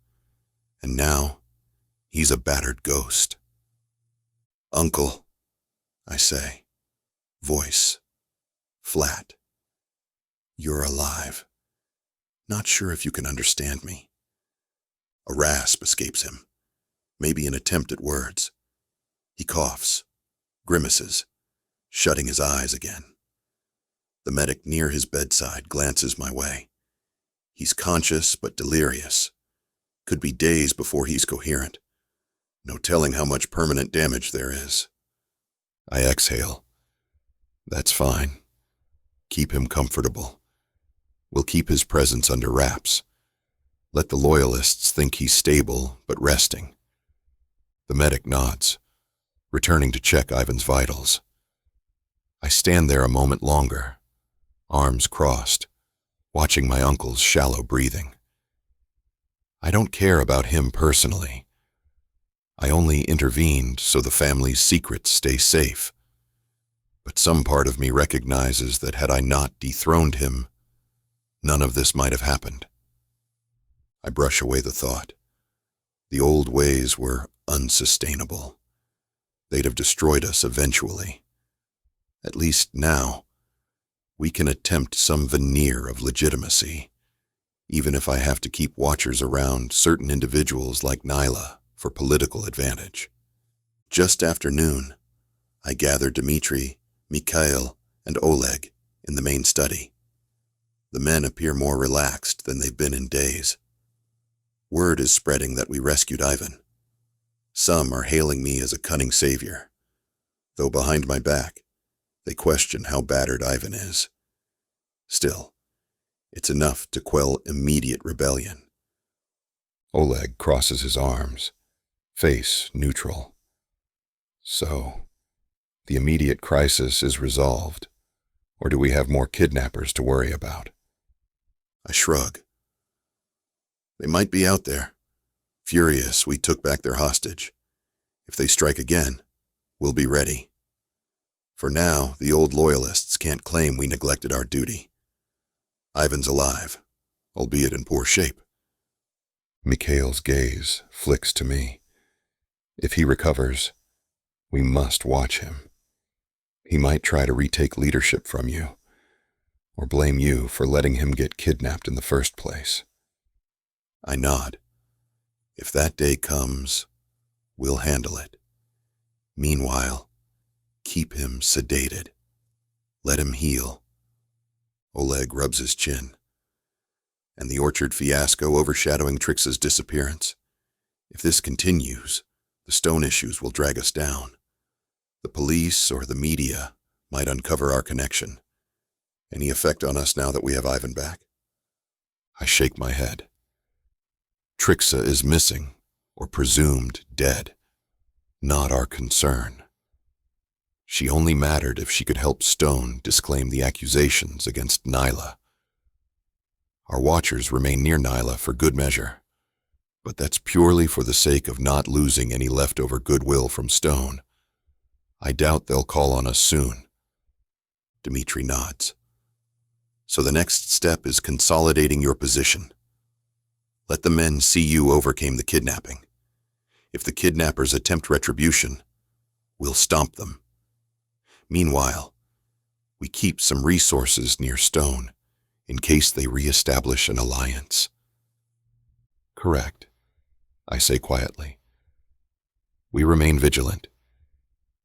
And now, he's a battered ghost. Uncle, I say, voice flat. You're alive. Not sure if you can understand me. A rasp escapes him, maybe an attempt at words. He coughs, grimaces, shutting his eyes again. The medic near his bedside glances my way. He's conscious but delirious. Could be days before he's coherent. No telling how much permanent damage there is. I exhale. That's fine. Keep him comfortable. We'll keep his presence under wraps. Let the loyalists think he's stable but resting. The medic nods, returning to check Ivan's vitals. I stand there a moment longer, arms crossed, watching my uncle's shallow breathing. I don't care about him personally. I only intervened so the family's secrets stay safe. But some part of me recognizes that had I not dethroned him, none of this might have happened. I brush away the thought. The old ways were unsustainable. They'd have destroyed us eventually. At least now, we can attempt some veneer of legitimacy, even if I have to keep watchers around certain individuals like Nyla for political advantage. Just after noon, I gather Dmitri, Mikhail, and Oleg in the main study. The men appear more relaxed than they've been in days. Word is spreading that we rescued Ivan. Some are hailing me as a cunning savior, though behind my back, they question how battered Ivan is. Still, it's enough to quell immediate rebellion. Oleg crosses his arms, face neutral. So, the immediate crisis is resolved, or do we have more kidnappers to worry about? I shrug. They might be out there, furious we took back their hostage. If they strike again, we'll be ready. For now, the old loyalists can't claim we neglected our duty. Ivan's alive, albeit in poor shape. Mikhail's gaze flicks to me. If he recovers, we must watch him. He might try to retake leadership from you, or blame you for letting him get kidnapped in the first place. I nod. If that day comes, we'll handle it. Meanwhile, keep him sedated. Let him heal. Oleg rubs his chin. And the orchard fiasco overshadowing Trixa's disappearance. If this continues, the stone issues will drag us down. The police or the media might uncover our connection. Any effect on us now that we have Ivan back? I shake my head. Trixa is missing, or presumed dead. Not our concern. She only mattered if she could help Stone disclaim the accusations against Nyla. Our watchers remain near Nyla for good measure, but that's purely for the sake of not losing any leftover goodwill from Stone. I doubt they'll call on us soon. Dimitri nods. So the next step is consolidating your position. Let the men see you overcame the kidnapping. If the kidnappers attempt retribution, we'll stomp them. Meanwhile, we keep some resources near Stone in case they re-establish an alliance. Correct, I say quietly. We remain vigilant.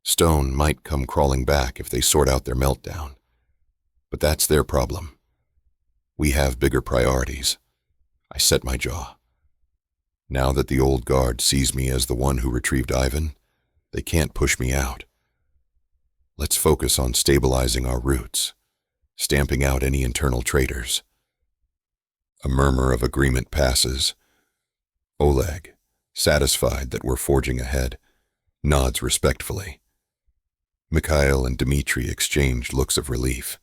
Stone might come crawling back if they sort out their meltdown, but that's their problem. We have bigger priorities. I set my jaw. Now that the old guard sees me as the one who retrieved Ivan, they can't push me out. Let's focus on stabilizing our roots, stamping out any internal traitors. A murmur of agreement passes. Oleg, satisfied that we're forging ahead, nods respectfully. Mikhail and Dmitri exchange looks of relief.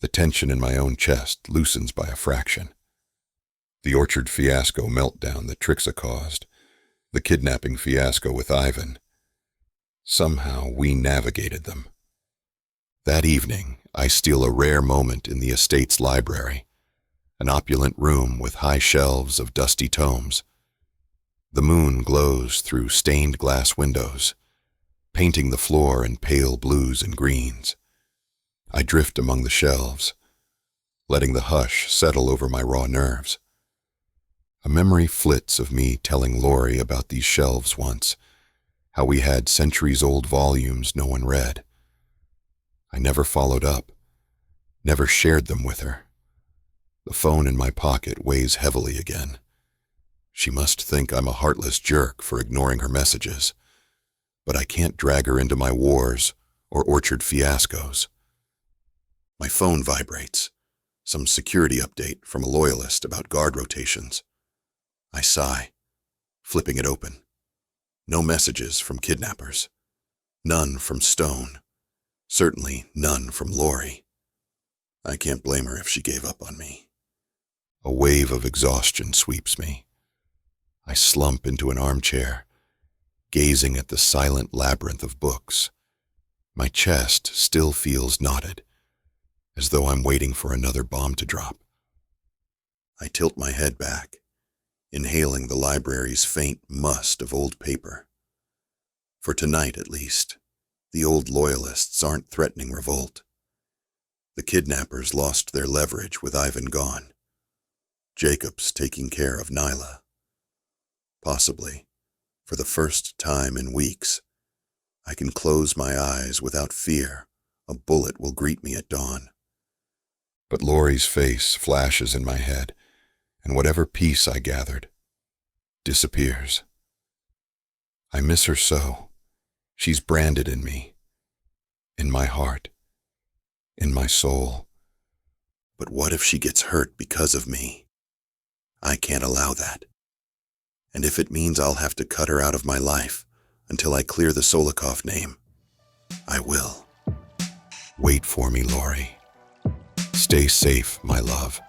The tension in my own chest loosens by a fraction. The orchard fiasco meltdown that Trixa caused, the kidnapping fiasco with Ivan. Somehow we navigated them. That evening, I steal a rare moment in the estate's library, an opulent room with high shelves of dusty tomes. The moon glows through stained glass windows, painting the floor in pale blues and greens. I drift among the shelves, letting the hush settle over my raw nerves. A memory flits of me telling Lori about these shelves once, how we had centuries-old volumes no one read. I never followed up, never shared them with her. The phone in my pocket weighs heavily again. She must think I'm a heartless jerk for ignoring her messages, but I can't drag her into my wars or orchard fiascos. My phone vibrates, some security update from a loyalist about guard rotations. I sigh, flipping it open. No messages from kidnappers. None from Stone. Certainly none from Lori. I can't blame her if she gave up on me. A wave of exhaustion sweeps me. I slump into an armchair, gazing at the silent labyrinth of books. My chest still feels knotted, as though I'm waiting for another bomb to drop. I tilt my head back, inhaling the library's faint must of old paper. For tonight, at least, the old loyalists aren't threatening revolt. The kidnappers lost their leverage with Ivan gone. Jacob's taking care of Nyla. Possibly, for the first time in weeks, I can close my eyes without fear a bullet will greet me at dawn. But Lori's face flashes in my head, and whatever peace I gathered disappears. I miss her so. She's branded in me, in my heart, in my soul. But what if she gets hurt because of me? I can't allow that. And if it means I'll have to cut her out of my life until I clear the Solikov name, I will. Wait for me, Lori. Stay safe, my love.